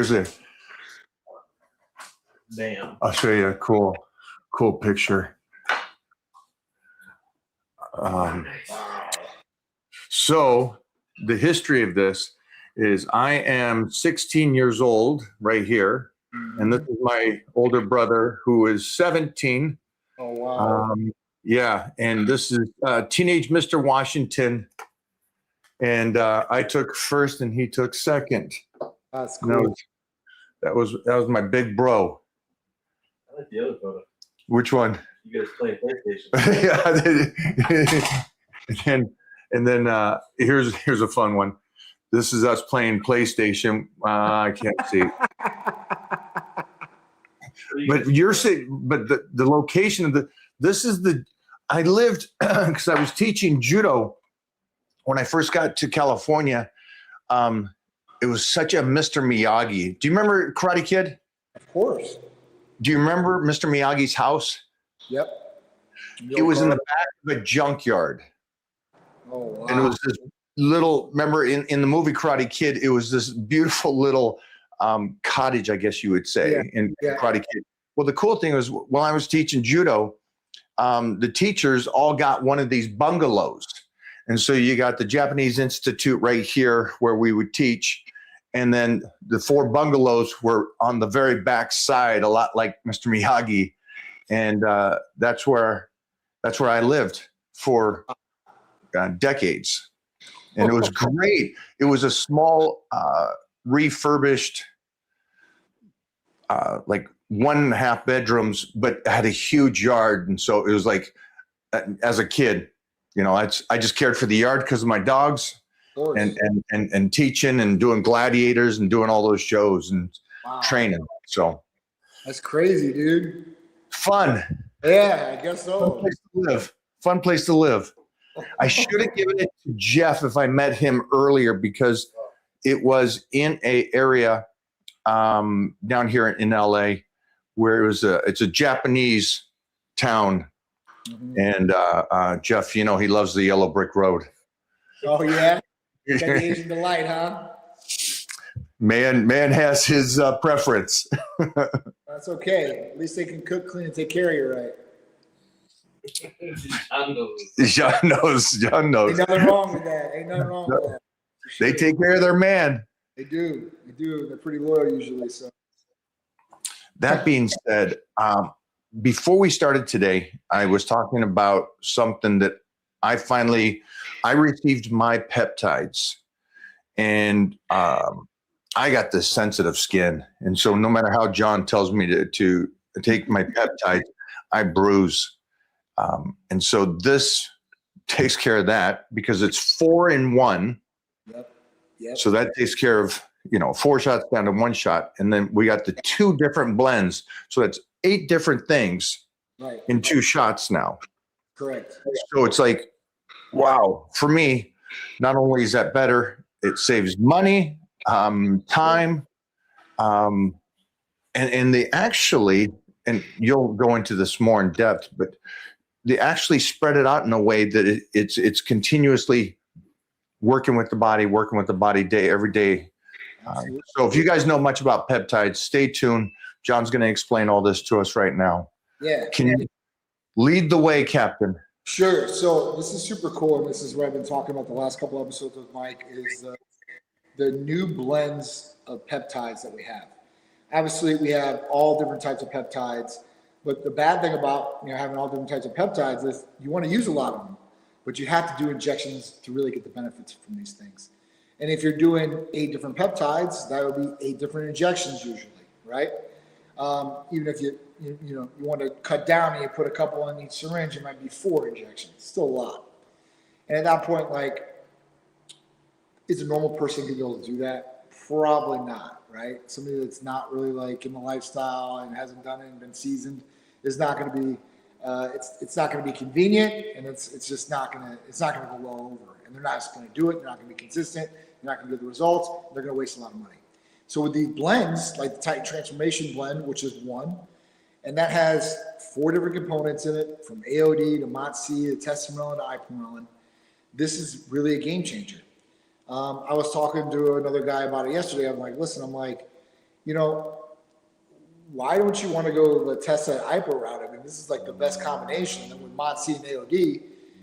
here's a. Damn. I'll show you a cool picture. So the history of this is I am 16 years old right here, and this is my older brother who is 17. Oh, wow. Yeah, and this is teenage Mr. Washington, and I took first and he took second. That's cool. That was my big bro. I like the other photo. Which one? You guys playing PlayStation. Yeah. And then here's a fun one. This is us playing PlayStation. I can't see. But you're saying, but the location of I lived because I was teaching judo when I first got to California. It was such a Mr. Miyagi. Do you remember Karate Kid? Of course. Do you remember Mr. Miyagi's house? Yep. It was in the back of a junkyard. Oh, wow. And it was this little, remember in the movie Karate Kid, it was this beautiful little cottage, I guess you would say, in Karate Kid. Well, the cool thing was while I was teaching judo, the teachers all got one of these bungalows. And so you got the Japanese Institute right here where we would teach. And then the 4 bungalows were on the very back side, a lot like Mr. Miyagi. And that's where I lived for decades. And it was great. It was a small, refurbished, like 1.5 bedrooms, but had a huge yard. And so it was like, as a kid, I just cared for the yard because of my dogs and teaching and doing gladiators and doing all those shows and training. So that's crazy, dude. Fun. Yeah, I guess so. Fun place to live. I should have given it to Jeff if I met him earlier because it was in a area down here in LA where it's a Japanese town. Mm-hmm. And Jeff, he loves the yellow brick road. Oh yeah, got the Asian delight, huh? Man has his preference. That's okay. At least they can cook, clean, and take care of you right. John knows. Ain't nothing wrong with that. Sure. They take care of their man. They do. They're pretty loyal usually. So. That being said, before we started today, I was talking about something that I received my peptides, and I got this sensitive skin, and so no matter how John tells me to take my peptides, I bruise. And so this takes care of that because it's 4 in 1. Yep. So that takes care of, 4 shots down to 1 shot. And then we got the 2 different blends. So that's 8 different things in 2 shots now. Correct. So it's like, wow, for me, not only is that better, it saves money, time, and they actually, and you'll go into this more in depth, but they actually spread it out in a way that it's continuously working with the body day, every day. So if you guys know much about peptides, stay tuned. John's going to explain all this to us right now. Yeah. Can you lead the way, Captain? Sure. So this is super cool, and this is what I've been talking about the last couple episodes with Mike, is the new blends of peptides that we have. Obviously, we have all different types of peptides. But the bad thing about having all different types of peptides is you want to use a lot of them, but you have to do injections to really get the benefits from these things. And if you're doing 8 different peptides, that would be 8 different injections usually, right? Even if you want to cut down and you put a couple in each syringe, it might be 4 injections. Still a lot. And at that point, is a normal person going to be able to do that? Probably not, right? Somebody that's not really in the lifestyle and hasn't done it and been seasoned is not going to be. It's not going to be convenient, and it's just not going to go well over. And they're not just going to do it. They're not going to be consistent. They're not going to get the results. They're going to waste a lot of money. So with these blends, like the Titan Transformation Blend, which is 1, and that has 4 different components in it, from AOD to MOTS-c to testosterone to ipamorelin. This is really a game changer. I was talking to another guy about it yesterday. I'm like, listen, you know, why don't you want to go the Tessa Ipo route? I mean, this is like the best combination. And with MOTS-c and AOD,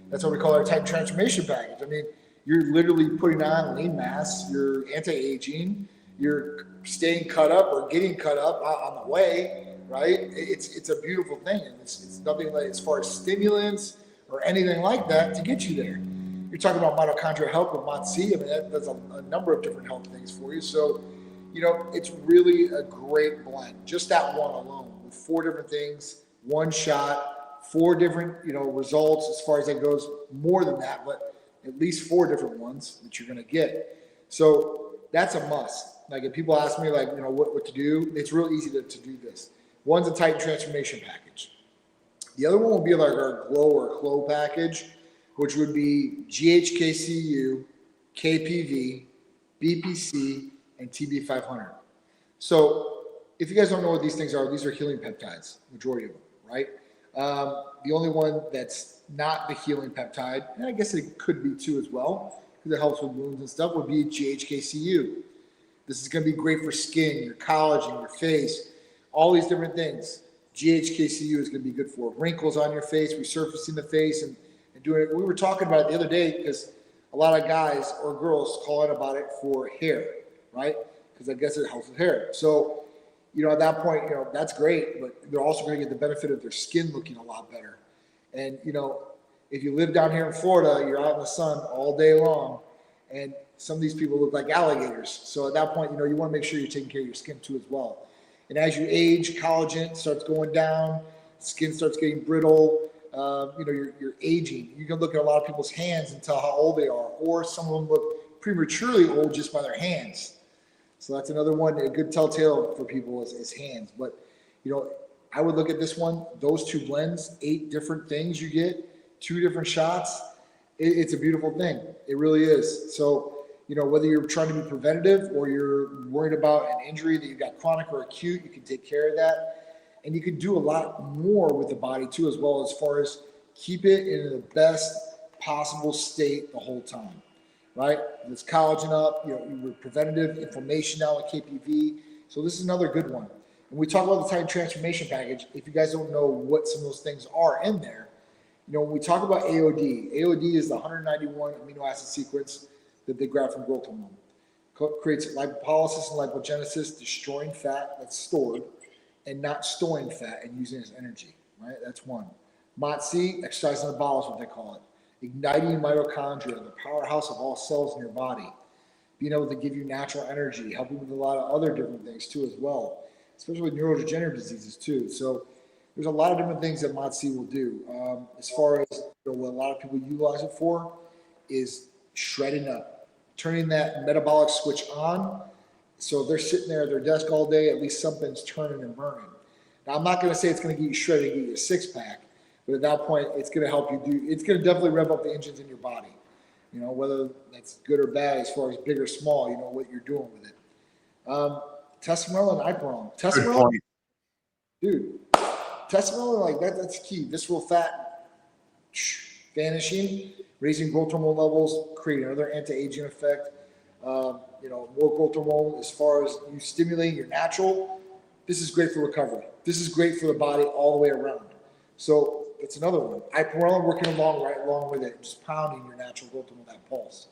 that's what we call our Titan transformation package. I mean, you're literally putting on lean mass, you're anti-aging, you're staying cut up or getting cut up on the way, right? It's a beautiful thing. And it's nothing like as far as stimulants or anything like that to get you there. You're talking about mitochondrial health with MOTS-c. I mean, that does a number of different health things for you. So, you know, it's really a great blend. Just that one alone with 4 different things, one shot, 4 different, you know, results as far as that goes, more than that, but at least 4 different ones that you're going to get. So that's a must. Like if people ask me like, you know, what to do, it's real easy to do this. One's a Titan transformation package. The other one will be like our Glow or Clo package, which would be GHKCU, KPV, BPC, and TB500. So if you guys don't know what these things are healing peptides, majority of them, right? The only one that's not the healing peptide, and I guess it could be too as well, because it helps with wounds and stuff, would be GHKCU. This is going to be great for skin, your collagen, your face, all these different things. GHKCU is going to be good for wrinkles on your face, resurfacing the face, and doing it. We were talking about it the other day because a lot of guys or girls call in about it for hair, right? Because I guess it helps with hair. So, you know, at that point, you know, that's great, but they're also going to get the benefit of their skin looking a lot better. And, you know, if you live down here in Florida, you're out in the sun all day long, and some of these people look like alligators. So at that point, you know, you want to make sure you're taking care of your skin too as well. And as you age, collagen starts going down, skin starts getting brittle. You know, you're aging. You can look at a lot of people's hands and tell how old they are, or some of them look prematurely old just by their hands. So that's another one, a good telltale for people is hands. But, you know, I would look at this one, those 2 blends, 8 different things you get, 2 different shots. It's a beautiful thing. It really is. So, you know, whether you're trying to be preventative or you're worried about an injury that you've got chronic or acute, you can take care of that. And you can do a lot more with the body too, as well, as far as keep it in the best possible state the whole time, right? There's collagen up, you know, with preventative inflammation now with KPV. So this is another good one. And we talk about the Titan transformation package. If you guys don't know what some of those things are in there, you know, when we talk about AOD is the 191 amino acid sequence that they grab from growth hormone. Creates lipolysis and lipogenesis, destroying fat that's stored and not storing fat and using it as energy, right? That's one. MOTS-c, exercise in the bowels, what they call it. Igniting mitochondria, the powerhouse of all cells in your body. Being able to give you natural energy, helping with a lot of other different things too as well, especially with neurodegenerative diseases too. So there's a lot of different things that MOTS-c will do. As far as, you know, what a lot of people utilize it for is shredding up, turning that metabolic switch on. So if they're sitting there at their desk all day, at least something's turning and burning. Now, I'm not going to say it's going to get you shredded and get you a 6-pack, but at that point, it's going to help you it's going to definitely rev up the engines in your body. You know, whether that's good or bad as far as big or small, you know, what you're doing with it. Testosterone and Iperon. Testosterone, dude, testosterone, like that's key. Visceral fat vanishing, raising growth hormone levels, creating another anti-aging effect. You know, more growth hormone as far as you stimulating your natural. This is great for recovery. This is great for the body all the way around. So it's another one. Iperon working right along with it, just pounding your natural growth hormone, that pulse.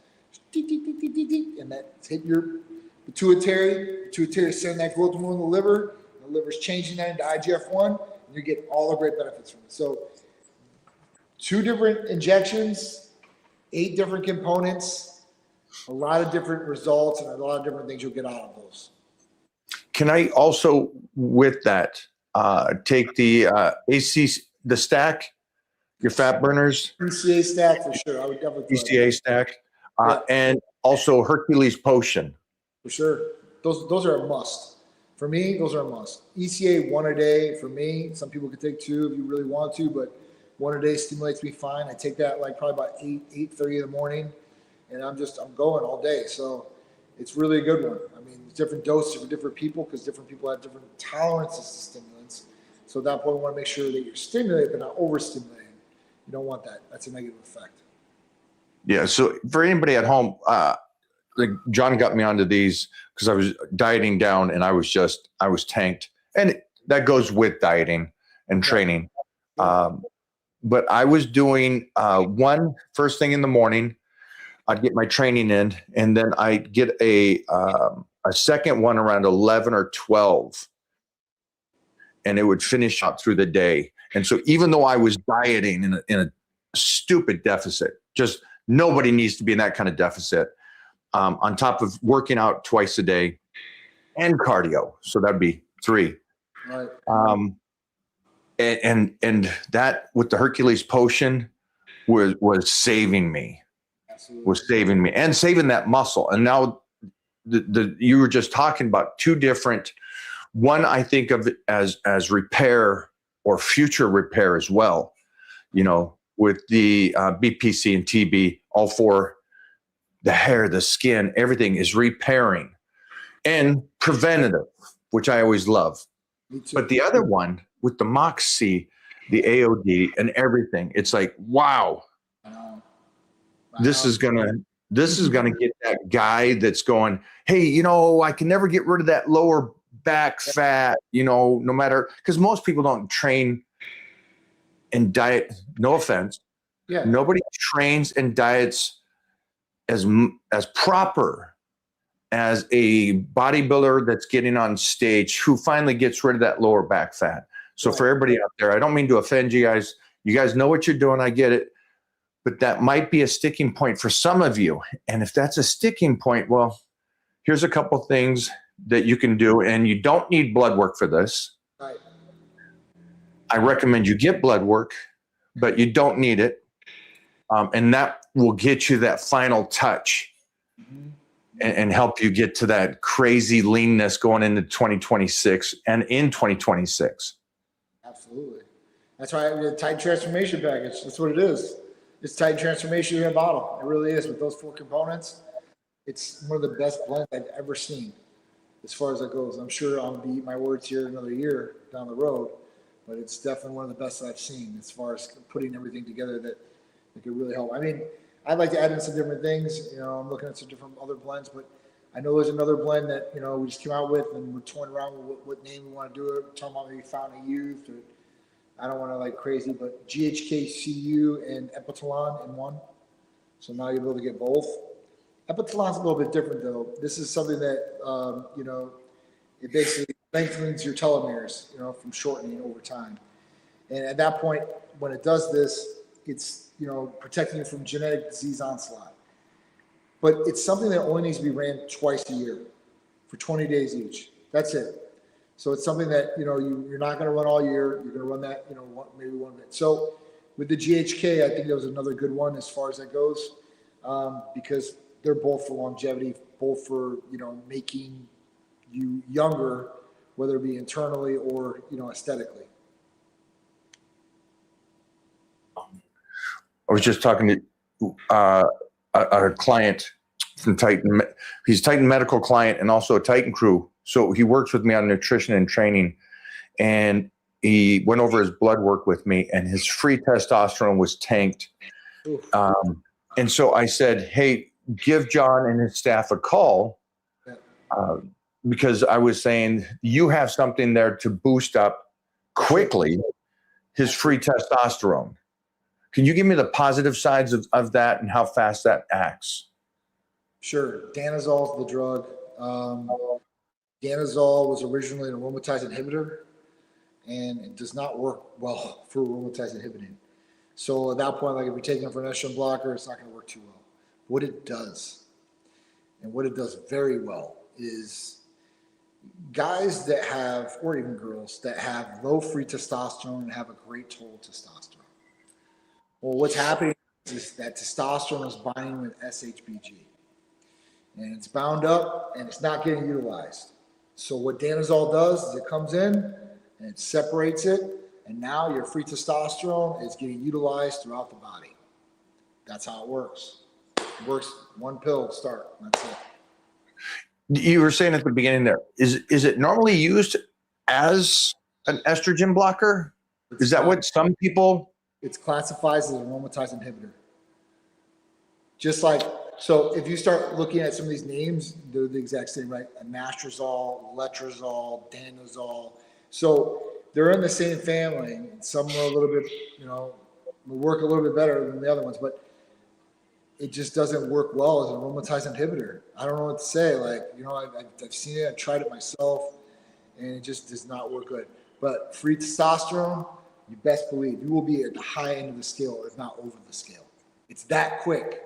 And that's hit your pituitary. Pituitary sending that growth hormone in the liver. The liver's changing that into IGF-1, and you get all the great benefits from it. So 2 different injections, 8 different components, a lot of different results, and a lot of different things you'll get out of those. Can I also, with that, take the the stack, your fat burners? ECA stack for sure. I would definitely. ECA stack, and also Hercules Potion. For sure. Those are a must. For me, those are a must. ECA 1 a day for me. Some people could take 2 if you really want to, but 1 a day stimulates me fine. I take that like probably about 8:30 in the morning, and I'm going all day. So it's really a good one. I mean, different doses for different people because different people have different tolerances to stimulants. So at that point, we want to make sure that you're stimulated but not overstimulating. You don't want that. That's a negative effect. Yeah. So for anybody at home, like John got me onto these because I was dieting down and I was tanked. And that goes with dieting and training. But I was doing one first thing in the morning. I'd get my training in, and then I'd get a second one around 11 or 12, and it would finish out through the day. And so even though I was dieting in a stupid deficit, just nobody needs to be in that kind of deficit, on top of working out twice a day and cardio. So that'd be 3. Right. And that with the Hercules potion was saving me. Absolutely. Was saving me and saving that muscle. And now you were just talking about 2 different, one I think of it as repair or future repair as well, with the BPC and TB, all for the hair, the skin, everything is repairing and preventative, which I always love. Me too. But the other one with the Moxie, the AOD and everything, it's like, wow. This is gonna get that guy that's going, hey, I can never get rid of that lower back fat, no matter, because most people don't train and diet. No offense, nobody trains and diets as proper as a bodybuilder that's getting on stage who finally gets rid of that lower back fat. So for everybody out there, I don't mean to offend you guys. You guys know what you're doing. I get it. But that might be a sticking point for some of you. And if that's a sticking point, well, here's a couple things that you can do. And you don't need blood work for this. Right. I recommend you get blood work, but you don't need it. And that will get you that final touch and help you get to that crazy leanness going into 2026 and in 2026. Absolutely. That's why the Titan Transformation Package. That's what it is. It's Titan Transformation in a bottle. It really is. With those 4 components, it's one of the best blends I've ever seen as far as that goes. I'm sure I'll be eating my words here another year down the road, but it's definitely one of the best I've seen as far as putting everything together that could really help. I mean, I'd like to add in some different things. I'm looking at some different other blends, but I know there's another blend that, we just came out with and we're toying around with what name we want to do it. We're talking about maybe Fountain of Youth, or I don't want to like crazy, but GHKCU and Epitalon in one. So now you're able to get both. Epitalon's a little bit different though. This is something that, it basically lengthens your telomeres, from shortening over time. And at that point, when it does this, it's, protecting you from genetic disease onslaught. But it's something that only needs to be ran twice a year for 20 days each. That's it. So it's something that, you're not going to run all year. You're going to run that, maybe 1 minute. So with the GHK, I think that was another good one as far as that goes, because they're both for longevity, both for, making you younger, whether it be internally or, aesthetically. I was just talking to a client from Titan. He's a Titan medical client and also a Titan crew. So he works with me on nutrition and training. And he went over his blood work with me, and his free testosterone was tanked. And so I said, hey, give John and his staff a call, because I was saying you have something there to boost up quickly his free testosterone. Can you give me the positive sides of that and how fast that acts? Sure. Danazol is the drug. Danazol was originally an aromatase inhibitor, and it does not work well for aromatase inhibiting. So at that point, like if you're taking it for an estrogen blocker, it's not going to work too well. What it does, and what it does very well, is guys that have, or even girls that have low free testosterone and have a great total testosterone. Well, what's happening is that testosterone is binding with SHBG, and it's bound up and it's not getting utilized. So what Danazol does is it comes in and it separates it, and now your free testosterone is getting utilized throughout the body. That's how it works. It works 1 pill to start. That's it. You were saying at the beginning there, is it normally used as an estrogen blocker? Is that what some people? It's classified as an aromatase inhibitor. Just like So if you start looking at some of these names, they're the exact same, right? Anastrozole, letrozole, danazol. So they're in the same family. Some are a little bit, will work a little bit better than the other ones, but it just doesn't work well as an aromatase inhibitor. I don't know what to say. Like, I've seen it, I've tried it myself, and it just does not work good. But free testosterone, you best believe you will be at the high end of the scale, if not over the scale. It's that quick.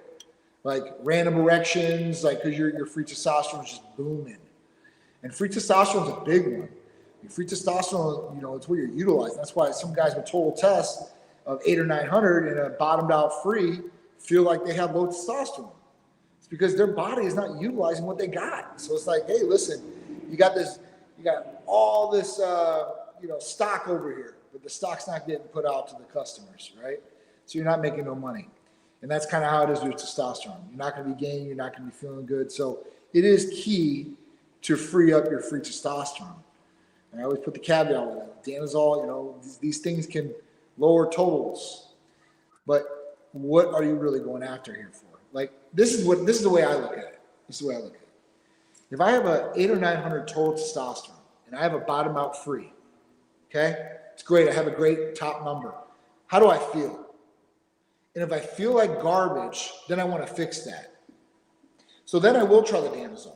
Like random erections, like because your free testosterone is just booming. And free testosterone is a big one. Free testosterone, it's what you're utilizing. That's why some guys with total tests of 800 or 900 and a bottomed out free feel like they have low testosterone. It's because their body is not utilizing what they got. So it's like, hey, listen, you got all this, stock over here, but the stock's not getting put out to the customers, right? So you're not making no money. And that's kind of how it is with testosterone. You're not going to be gaining, you're not going to be feeling good. So it is key to free up your free testosterone. And I always put the caveat with it. Danazol, these things can lower totals. But what are you really going after here for? Like, this is the way I look at it. If I have a 800 or 900 total testosterone and I have a bottom out free, okay? It's great. I have a great top number. How do I feel? And if I feel like garbage, then I want to fix that. So then I will try the danazol.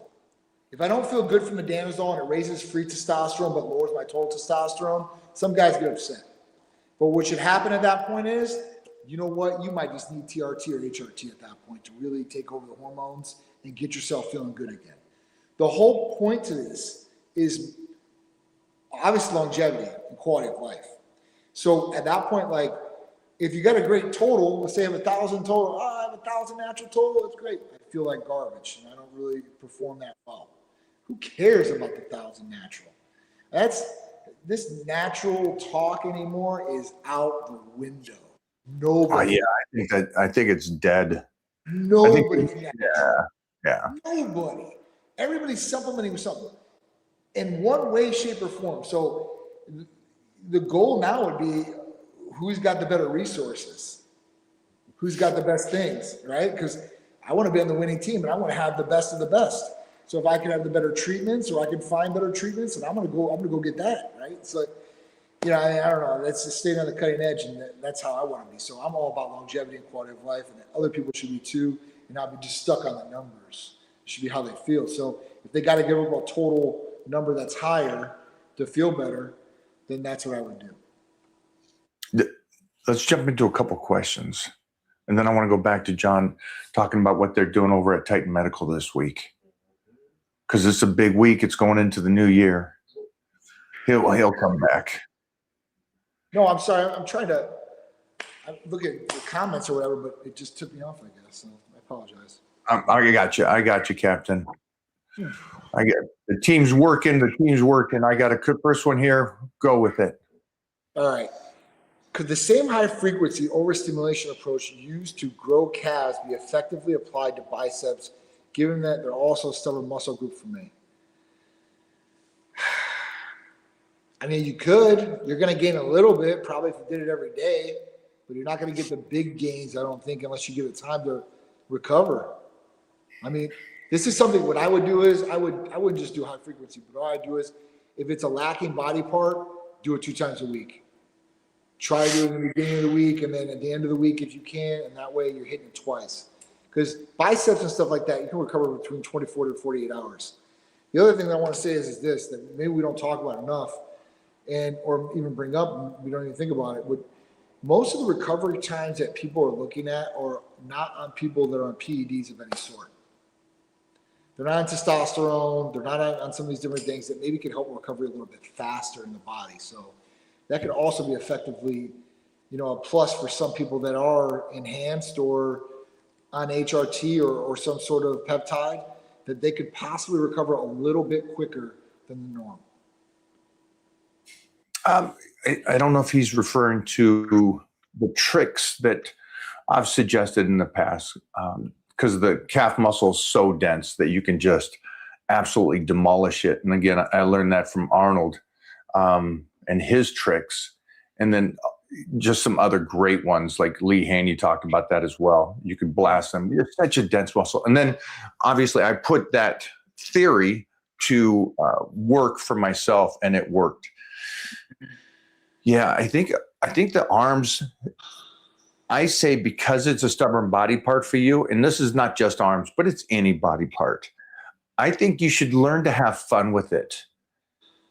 If I don't feel good from the danazol and it raises free testosterone but lowers my total testosterone, some guys get upset. But what should happen at that point is, you know what? You might just need TRT or HRT at that point to really take over the hormones and get yourself feeling good again. The whole point to this is obviously longevity and quality of life. So at that point, like, if you got a great total, let's say I have 1,000 total, I have 1,000 natural total, it's great. I feel like garbage and I don't really perform that well. Who cares about the 1,000 natural? This natural talk anymore is out the window. Nobody. I think it's dead. Nobody's Yeah. Nobody. Everybody's supplementing with something in one way, shape, or form. So the goal now would be who's got the better resources, who's got the best things, right? Because I want to be on the winning team and I want to have the best of the best. So if I can have the better treatments or I can find better treatments, and I'm gonna go get that, right? So, I don't know. That's just staying on the cutting edge, and that's how I want to be. So I'm all about longevity and quality of life, and other people should be too, and not be just stuck on the numbers. It should be how they feel. So if they got to give up a total number that's higher to feel better, then that's what I would do. Let's jump into a couple questions. And then I want to go back to John talking about what they're doing over at Titan Medical this week. Because it's a big week. It's going into the new year. He'll come back. No, I'm sorry. I'm trying to look at the comments or whatever, but it just took me off, I guess. So I apologize. I got you, Captain. I get the team's working. I got a first one here. Go with it. All right. Could the same high frequency overstimulation approach used to grow calves be effectively applied to biceps, given that they're also stubborn muscle group for me? I mean, you could. You're going to gain a little bit, probably if you did it every day, but you're not going to get the big gains, I don't think, unless you give it time to recover. I mean, this is something. What I would do is I wouldn't just do high frequency, but all I do is if it's a lacking body part, do it 2 times a week. Try to do it in the beginning of the week and then at the end of the week if you can, and that way you're hitting it twice. Because biceps and stuff like that, you can recover between 24 to 48 hours. The other thing that I want to say is this, that maybe we don't talk about enough or even bring up, we don't even think about it, but most of the recovery times that people are looking at are not on people that are on PEDs of any sort. They're not on testosterone, they're not on some of these different things that maybe can help recovery a little bit faster in the body. So that could also be effectively, a plus for some people that are enhanced or on HRT or some sort of peptide, that they could possibly recover a little bit quicker than the norm. I don't know if he's referring to the tricks that I've suggested in the past, because the calf muscle is so dense that you can just absolutely demolish it. And again, I learned that from Arnold and his tricks. And then just some other great ones like Lee Haney talked about that as well. You can blast them. It's such a dense muscle. And then obviously I put that theory to work for myself, and it worked. Yeah, I think the arms, I say, because it's a stubborn body part for you, and this is not just arms, but it's any body part. I think you should learn to have fun with it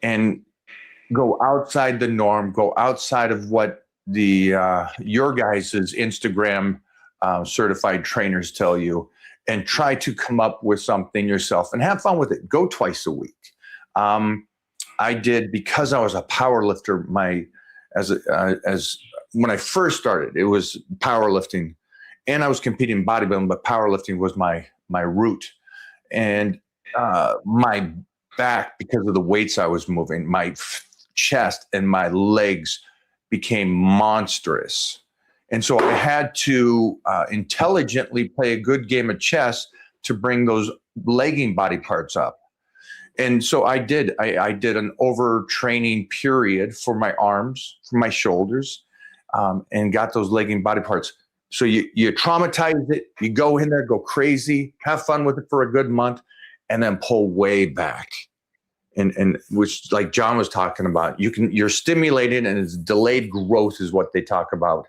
and go outside the norm, go outside of what the your guys' Instagram certified trainers tell you, and try to come up with something yourself and have fun with it. Go twice a week. I did, because I was a power lifter, as when I first started, it was powerlifting, and I was competing in bodybuilding, but powerlifting was my root. And my back, because of the weights I was moving, my chest and my legs became monstrous. And so I had to intelligently play a good game of chess to bring those legging body parts up. And so I did. I did an overtraining period for my arms, for my shoulders, and got those legging body parts. So you traumatize it, you go in there, go crazy, have fun with it for a good month, and then pull way back. And which, like John was talking about, you're stimulated, and it's delayed growth is what they talk about.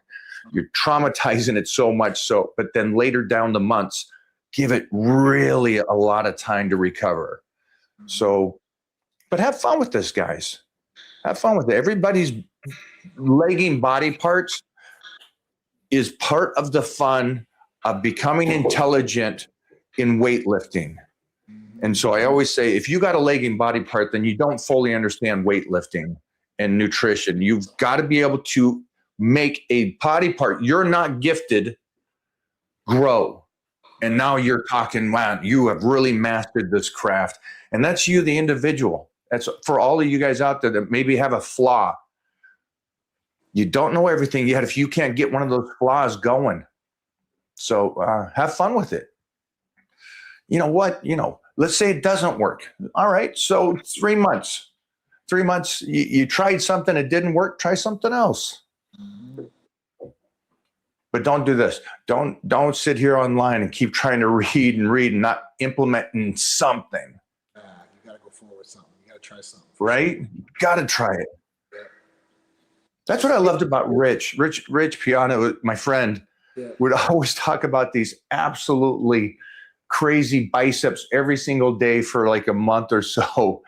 You're traumatizing it so much so, but then later down the months, give it really a lot of time to recover. So, but have fun with this, guys. Have fun with it. Everybody's legging body parts is part of the fun of becoming intelligent in weightlifting. And so I always say, if you got a legging body part, then you don't fully understand weightlifting and nutrition. You've got to be able to make a body part you're not gifted grow. And now you're talking, wow, you have really mastered this craft. And that's you, the individual. That's for all of you guys out there that maybe have a flaw. You don't know everything yet if you can't get one of those flaws going. So have fun with it. You know what? Let's say it doesn't work. All right. So 3 months. 3 months, you tried something, it didn't work, try something else. But don't do this. Don't sit here online and keep trying to read and not implementing something. You got to go forward with something. You got to try something. Right? You got to try it. That's what I loved about Rich Piano, my friend, would always talk about these absolutely crazy biceps every single day for like a month or so.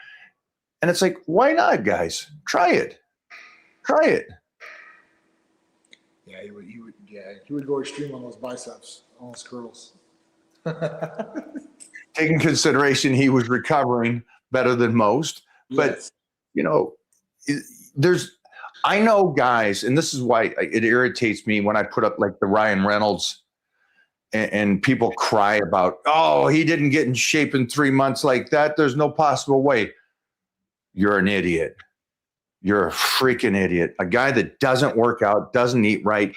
And it's like, why not, guys? Try it. Try it. Yeah, he would go extreme on those biceps, on those curls. Taking consideration he was recovering better than most. But, I know guys, and this is why it irritates me when I put up like the Ryan Reynolds and people cry about, oh, he didn't get in shape in 3 months like that. There's no possible way. You're an idiot. You're a freaking idiot. A guy that doesn't work out, doesn't eat right,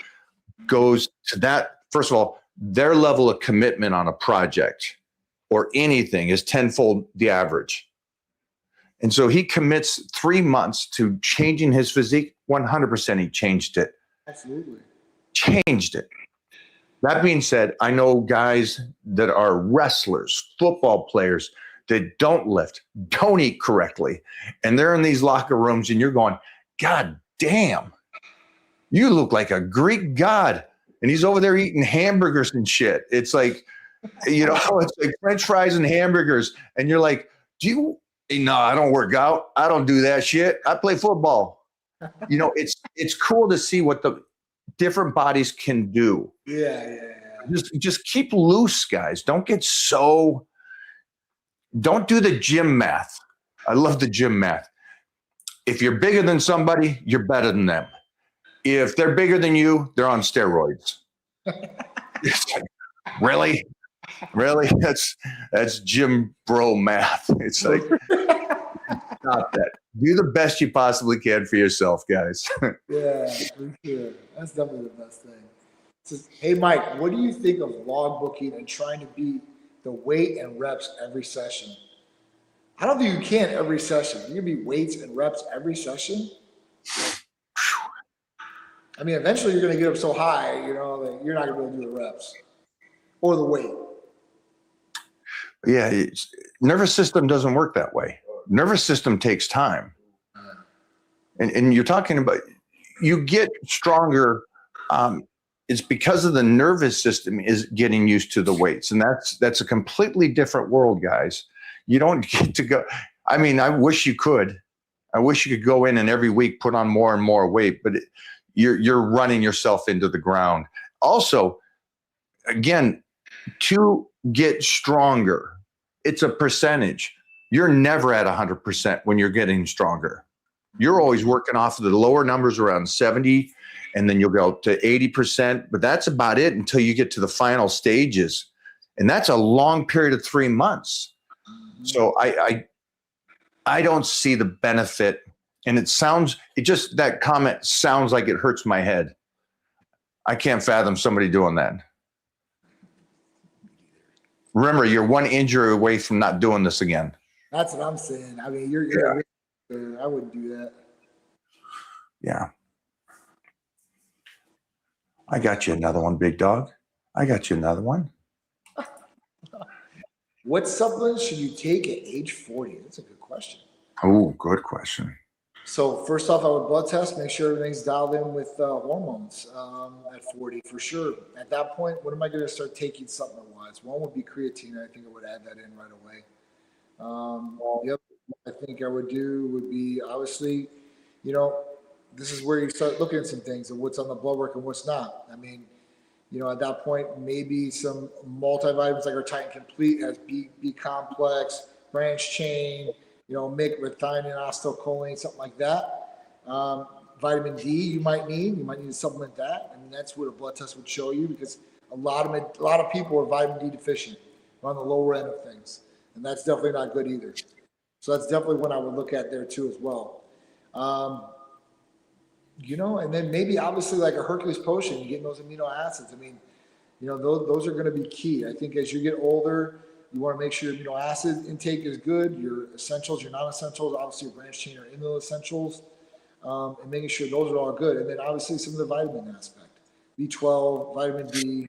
goes to that. First of all, their level of commitment on a project or anything is tenfold the average. And so he commits 3 months to changing his physique. 100% he changed it. Absolutely. Changed it. That being said, I know guys that are wrestlers, football players that don't lift, don't eat correctly. And they're in these locker rooms and you're going, God damn, you look like a Greek god. And he's over there eating hamburgers and shit. It's like, it's like French fries and hamburgers. And you're like, no, I don't work out. I don't do that shit. I play football. It's cool to see what the different bodies can do. Yeah. Just keep loose, guys. Don't do the gym math. I love the gym math. If you're bigger than somebody, you're better than them. If they're bigger than you, they're on steroids. It's like, really? That's gym bro math. It's like, stop that. Do the best you possibly can for yourself, guys. Yeah, for sure. That's definitely the best thing. It says, hey, Mike, what do you think of log booking and trying to beat the weight and reps every session? I don't think you can every session. You can beat weights and reps every session. I mean, eventually you're going to get up so high, you know, that you're not going to be able to do the reps or the weight. Yeah, nervous system doesn't work that way. Nervous system takes time. And you're talking about, you get stronger. It's because of the nervous system is getting used to the weights. And that's a completely different world, guys. You don't get to go. I mean, I wish you could. I wish you could go in and every week put on more and more weight, but you're running yourself into the ground. Also, again, to get stronger, it's a percentage. You're never at 100% when you're getting stronger. You're always working off of the lower numbers around 70, and then you'll go to 80%, but that's about it until you get to the final stages. And that's a long period of 3 months. So I don't see the benefit. And that comment sounds like it hurts my head. I can't fathom somebody doing that. Remember, you're one injury away from not doing this again. That's what I'm saying. I mean, I wouldn't do that. Yeah. I got you another one, big dog. I got you another one. What supplements should you take at age 40? That's a good question. Oh, good question. So first off, I would blood test, make sure everything's dialed in with hormones at 40 for sure. At that point, what am I going to start taking supplement-wise? One would be creatine. I think I would add that in right away. The other thing I think I would do would be, obviously, you know, this is where you start looking at some things and what's on the blood work and what's not. I mean, you know, at that point, maybe some multivitamins like our Titan Complete has B complex, branch chain, you know, MIC with methionine, acetylcholine, something like that. Vitamin D you might need to supplement that. I mean, that's what a blood test would show you, because a lot of people are vitamin D deficient, on the lower end of things, and that's definitely not good either. So that's definitely one I would look at there too as well. You know, and then maybe obviously like a Hercules potion, you're getting those amino acids. I mean, you know, those are going to be key. I think as you get older, you want to make sure your amino acid intake is good, your essentials, your non-essentials, obviously your branch chain or amino essentials, and making sure those are all good. And then obviously some of the vitamin aspect, B12, vitamin D,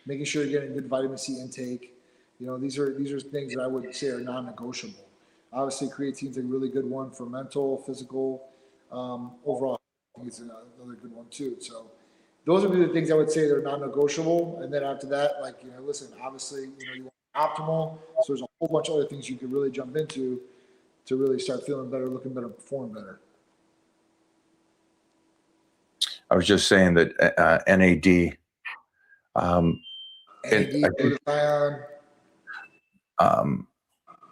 making sure you're getting good vitamin C intake. You know, these are things that I would say are non-negotiable. Obviously, creatine's a really good one for mental, physical, overall. I think it's another good one too. So those would be the things I would say that are non-negotiable. And then after that, like, you know, listen, obviously, you know, you want optimal. So there's a whole bunch of other things you could really jump into to really start feeling better, looking better, performing better. I was just saying that NAD. NAD, glutathione.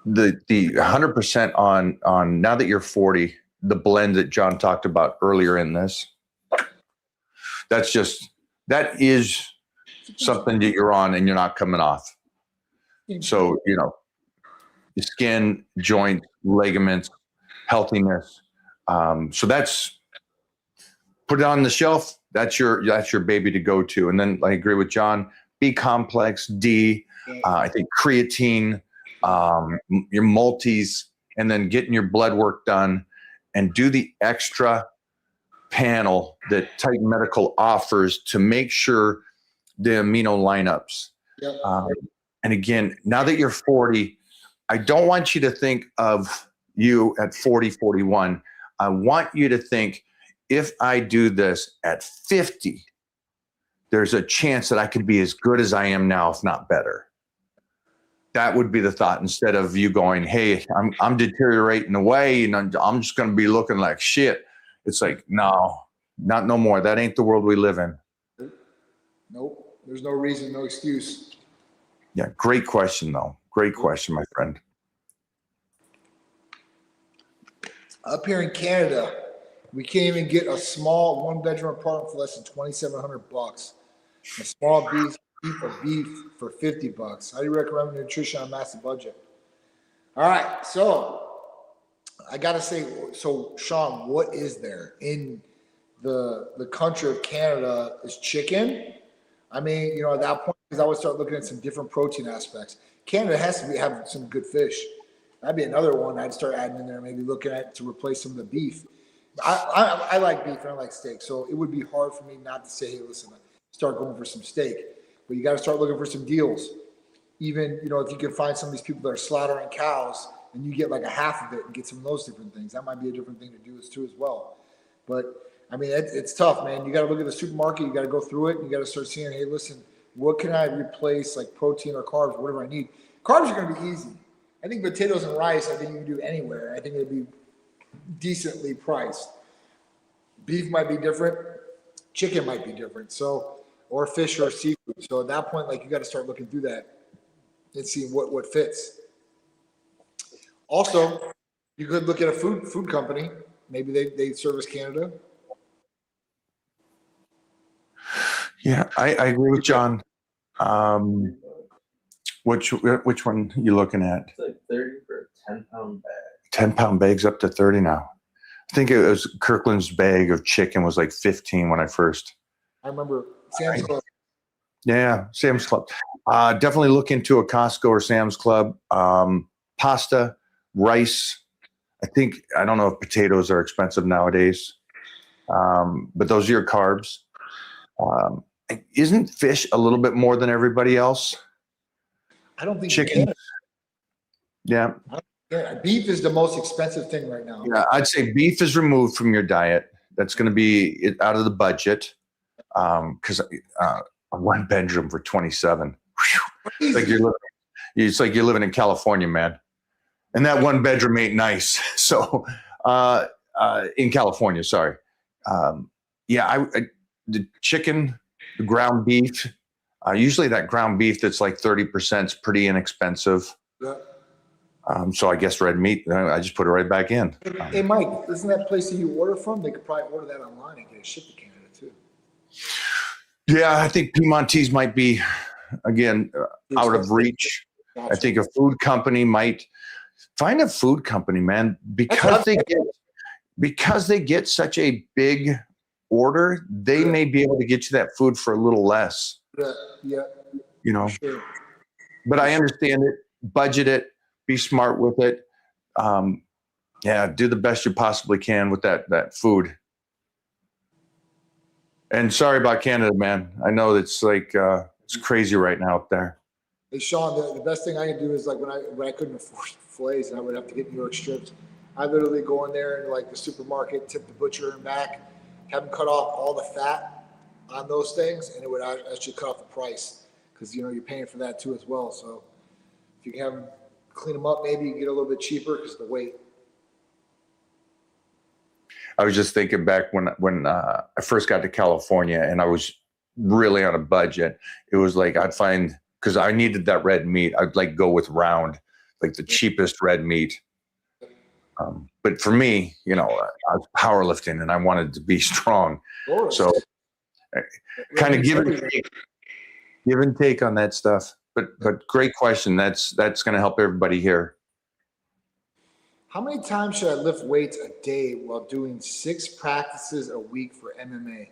The 100% on now that you're 40, the blend that John talked about earlier in this, that is something that you're on and you're not coming off. So, you know, the skin, joint, ligaments, healthiness. So that's, put it on the shelf. That's your baby to go to. And then I agree with John, B complex, D, I think creatine, your multis, and then getting your blood work done, and do the extra panel that Titan Medical offers to make sure the amino lineups. Yep. And again, now that you're 40, I don't want you to think of you at 40, 41. I want you to think, if I do this at 50, there's a chance that I could be as good as I am now, if not better. That would be the thought, instead of you going, hey, I'm deteriorating away and I'm just going to be looking like shit. It's like, no, not no more. That ain't the world we live in. Nope. There's no reason, no excuse. Yeah. Great question, though. Great question, my friend. Up here in Canada, we can't even get a small one-bedroom apartment for less than $2,700. A small beef for $50. How do you recommend nutrition on a massive budget? All right, so I gotta say, so Sean, what is there in the country of Canada? Is chicken? I mean, you know, at that point, because I would start looking at some different protein aspects. Canada has to have some good fish. That'd be another one I'd start adding in there, maybe looking at to replace some of the beef. I like beef and I like steak, so it would be hard for me not to say, hey, listen, start going for some steak. But you got to start looking for some deals. Even, if you can find some of these people that are slaughtering cows and you get like a half of it and get some of those different things, that might be a different thing to do as well. But I mean, it's tough, man. You got to look at the supermarket, you got to go through it, and you got to start seeing, hey, listen, what can I replace, like protein or carbs, whatever I need. Carbs are going to be easy. I think potatoes and rice, I think you can do anywhere. I think it'd be decently priced. Beef might be different. Chicken might be different. So, or fish or seafood. So at that point, like, you got to start looking through that and see what fits. Also, you could look at a food company. Maybe they service Canada. Yeah, I agree with John. Which one are you looking at? It's like 30 for a 10-pound bag. 10-pound bags up to 30 now. I think it was Kirkland's bag of chicken was like 15 when I first. I remember Sam's Club. Yeah, Sam's Club. Definitely look into a Costco or Sam's Club. Pasta, rice. I don't know if potatoes are expensive nowadays, but those are your carbs. Isn't fish a little bit more than everybody else? I don't think Chicken. Yeah. Yeah, beef is the most expensive thing right now. Yeah, I'd say beef is removed from your diet. That's going to be out of the budget. Because a one bedroom for 27. It's like you're living in California, man. And that one bedroom ain't nice. So in California, sorry. The chicken, the ground beef. Usually that ground beef that's like 30% is pretty inexpensive. Yeah. So I guess red meat, I just put it right back in. Hey, Mike, isn't that place that you order from? They could probably order that online and get it shipped to Canada too. Yeah, I think Piemontese might be, again, out of reach. Gotcha. I think a food company might find a food company, man, because they get such a big order, they may be able to get you that food for a little less. Yeah. Sure. But I understand it. Budget it. Be smart with it. Do the best you possibly can with that food. And sorry about Canada, man. I know it's like it's crazy right now up there. Hey, Sean, the best thing I can do is like when I couldn't afford fillets and I would have to get New York strips, I literally go in there and like the supermarket, tip the butcher and back, have them cut off all the fat on those things, and it would actually cut off the price because you're paying for that too as well. So if you can have them clean them up, maybe you get a little bit cheaper because of the weight. I was just thinking back when I first got to California and I was really on a budget. It was like I'd find, because I needed that red meat, I'd like go with round, like the cheapest red meat. But for me, I was powerlifting and I wanted to be strong. So kind of give and take on that stuff. But great question. That's going to help everybody here. How many times should I lift weights a day while doing 6 practices a week for MMA?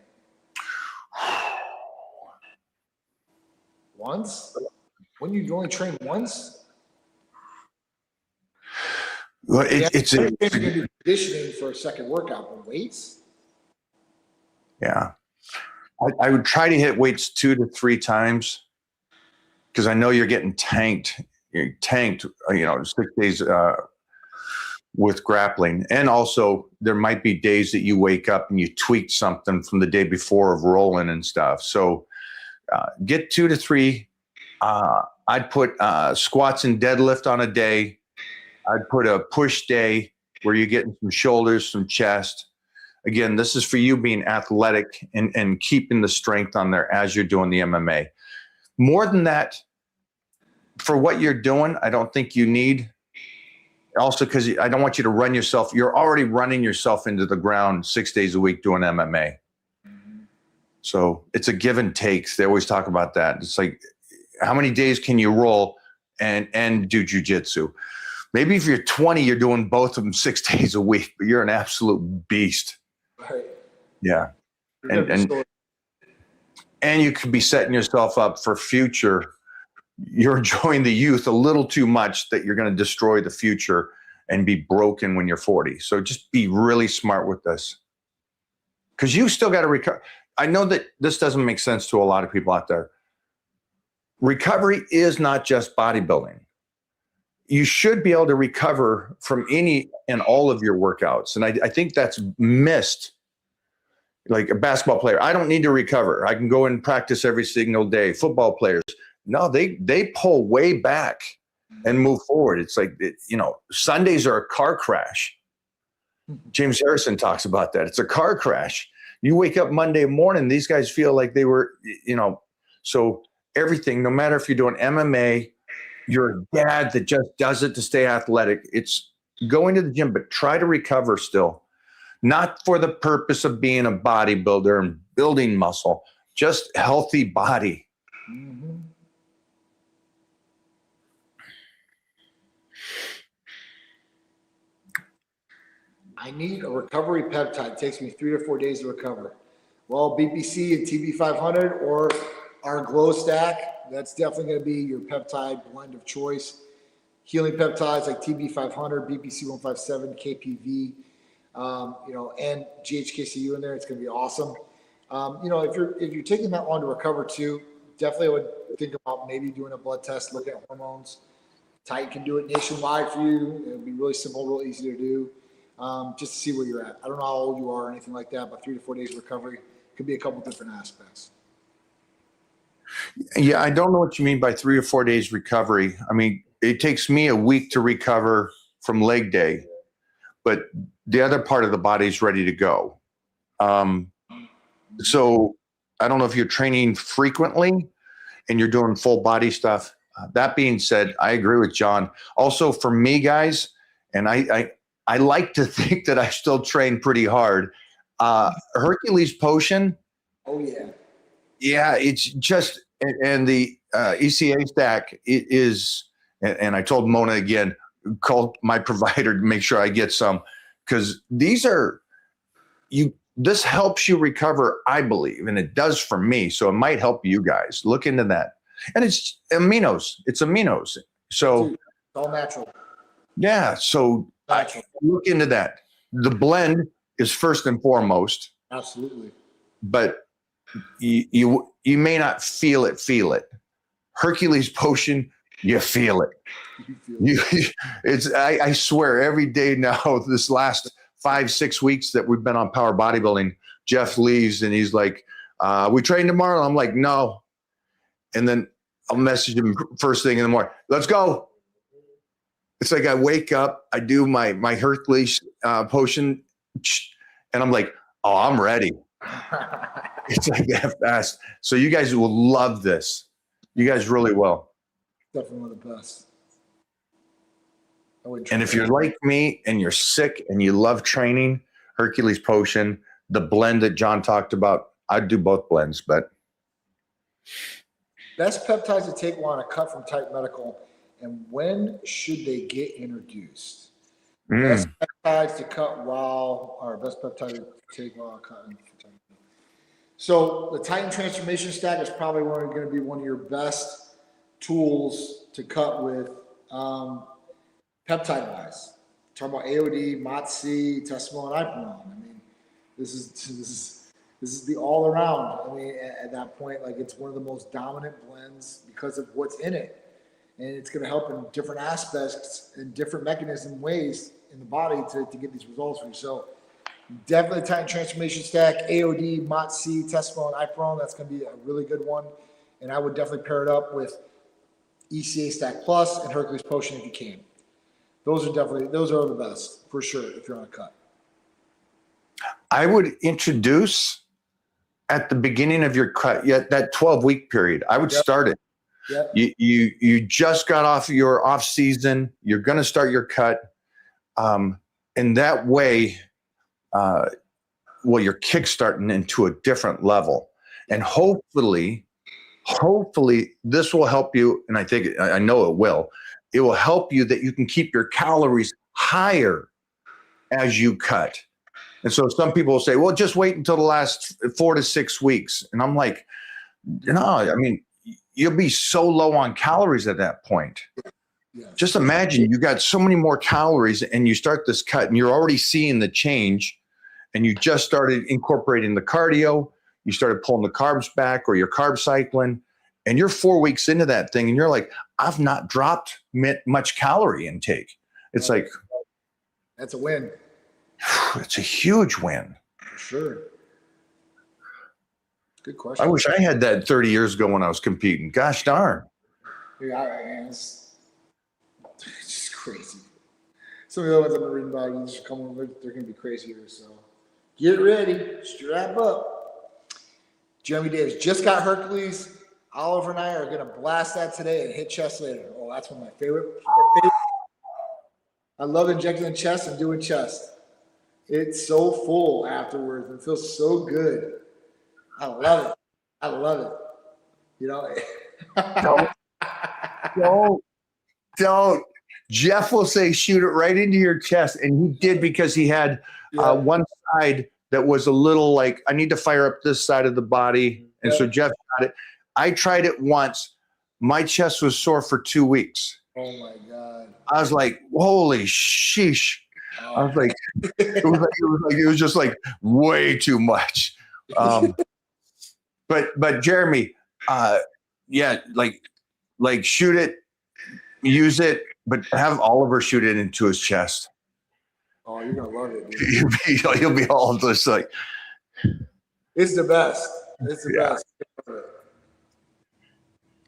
Once? When you only train once? Well, it's conditioning for a second workout, but weights? Yeah. I would try to hit weights 2 to 3 times because I know you're getting tanked. You're tanked, 6 days with grappling. And also there might be days that you wake up and you tweaked something from the day before of rolling and stuff. So get 2 to 3. I'd put squats and deadlift on a day. I'd put a push day where you're getting some shoulders, some chest. Again, this is for you being athletic and keeping the strength on there as you're doing the MMA. More than that, for what you're doing, I don't think you need. Also, because I don't want you to run yourself. You're already running yourself into the ground 6 days a week doing MMA. So it's a give and take. They always talk about that. It's like, how many days can you roll and do jujitsu? Maybe if you're 20, you're doing both of them 6 days a week, but you're an absolute beast. Right. Yeah. And you could be setting yourself up for future. You're enjoying the youth a little too much that you're going to destroy the future and be broken when you're 40. So just be really smart with this, because you still got to recover. I know that this doesn't make sense to a lot of people out there. Recovery is not just bodybuilding. You should be able to recover from any and all of your workouts. And I think that's missed. Like a basketball player, I don't need to recover. I can go and practice every single day. Football players, no, they pull way back and move forward. It's like, Sundays are a car crash. James Harrison talks about that. It's a car crash. You wake up Monday morning, these guys feel like they were, so everything, no matter if you're doing MMA, you're a dad that just does it to stay athletic. It's going to the gym, but try to recover still. Not for the purpose of being a bodybuilder and building muscle, just healthy body. Mm-hmm. I need a recovery peptide. It takes me 3 to 4 days to recover. Well, BPC and TB500 or our Glow Stack, that's definitely going to be your peptide blend of choice. Healing peptides like TB500, BPC157, KPV, and GHKCU in there. It's going to be awesome. If you're taking that long to recover too, definitely would think about maybe doing a blood test, look at hormones. Titan can do it nationwide for you. It'll be really simple, real easy to do. Just to see where you're at. I don't know how old you are or anything like that, but 3 to 4 days recovery could be a couple different aspects. Yeah, I don't know what you mean by 3 or 4 days recovery. I mean, it takes me a week to recover from leg day, but the other part of the body is ready to go. So I don't know if you're training frequently and you're doing full body stuff. That being said, I agree with John. Also for me, guys, and I like to think that I still train pretty hard. Hercules Potion. Oh, yeah. Yeah, it's just, and the ECA stack, it is, and I told Mona again, call my provider to make sure I get some, because these are, this helps you recover, I believe, and it does for me. So it might help you guys. Look into that. And it's aminos. It's aminos. So It's all natural. yeah, so look into that. The blend is first and foremost. Absolutely. But you may not feel it. Hercules Potion, you feel it. I swear every day now, this last 5-6 weeks that we've been on Power Bodybuilding, Jeff leaves and he's like, we train tomorrow. I'm like, no. And then I'll message him first thing in the morning. Let's go. It's like I wake up, I do my Hercules Potion, and I'm like, oh, I'm ready. It's like that fast. So you guys will love this. You guys really will. Definitely one of the best. And if you're like me and you're sick and you love training, Hercules Potion, the blend that John talked about, I'd do both blends, but. Best peptides to take while on a cut from Titan Medical, and when should they get introduced? Best peptides to cut while, or best peptide to take while cutting. So the Titan Transformation Stack is probably going to be one of your best tools to cut with, peptide-wise. Talking about AOD, MOTS-C, Testimonial, and Iperon. I mean, this is the all-around. I mean, at that point, like, it's one of the most dominant blends because of what's in it. And it's going to help in different aspects and different mechanism ways in the body to get these results for you. So definitely Titan Transformation Stack, AOD, MOTS-C, Testimonial, and Iperon. That's going to be a really good one. And I would definitely pair it up with ECA Stack Plus and Hercules Potion if you can. Those are the best for sure if you're on a cut. I would introduce at the beginning of your cut, yet that 12-week period. I would start it. Yep. You just got off your off season. You're going to start your cut, and that way, you're kickstarting into a different level, and hopefully this will help you. And I know it will. It will help you that you can keep your calories higher as you cut. And so some people will say, well, just wait until the last 4 to 6 weeks. And I'm like, no, I mean, you'll be so low on calories at that point. Yes. Just imagine you got so many more calories and you start this cut and you're already seeing the change and you just started incorporating the cardio. You started pulling the carbs back or you're carb cycling and you're 4 weeks into that thing and you're like, I've not dropped much calorie intake. It's like, that's a win. it's a huge win. For sure. Good question. I wish I had that 30 years ago when I was competing. Gosh darn. Yeah, man, it's just crazy. Some of the ones I've been reading about, these are coming, they're going to be crazier. So get ready, strap up. Jeremy Davis just got Hercules. Oliver and I are going to blast that today and hit chest later. Oh, that's one of my favorite. I love injecting the chest and doing chest. It's so full afterwards. It feels so good. I love it. I love it. You know. Don't. Jeff will say, shoot it right into your chest. And he did because he had one side that was a little like, I need to fire up this side of the body. And so Jeff got it. I tried it once. My chest was sore for 2 weeks. Oh, my God. I was like, holy sheesh. I was like, it was just like way too much. But Jeremy, like shoot it, use it, but have Oliver shoot it into his chest. Oh, you're gonna love it, dude. You'll be all just like, it's the best. It's the best. And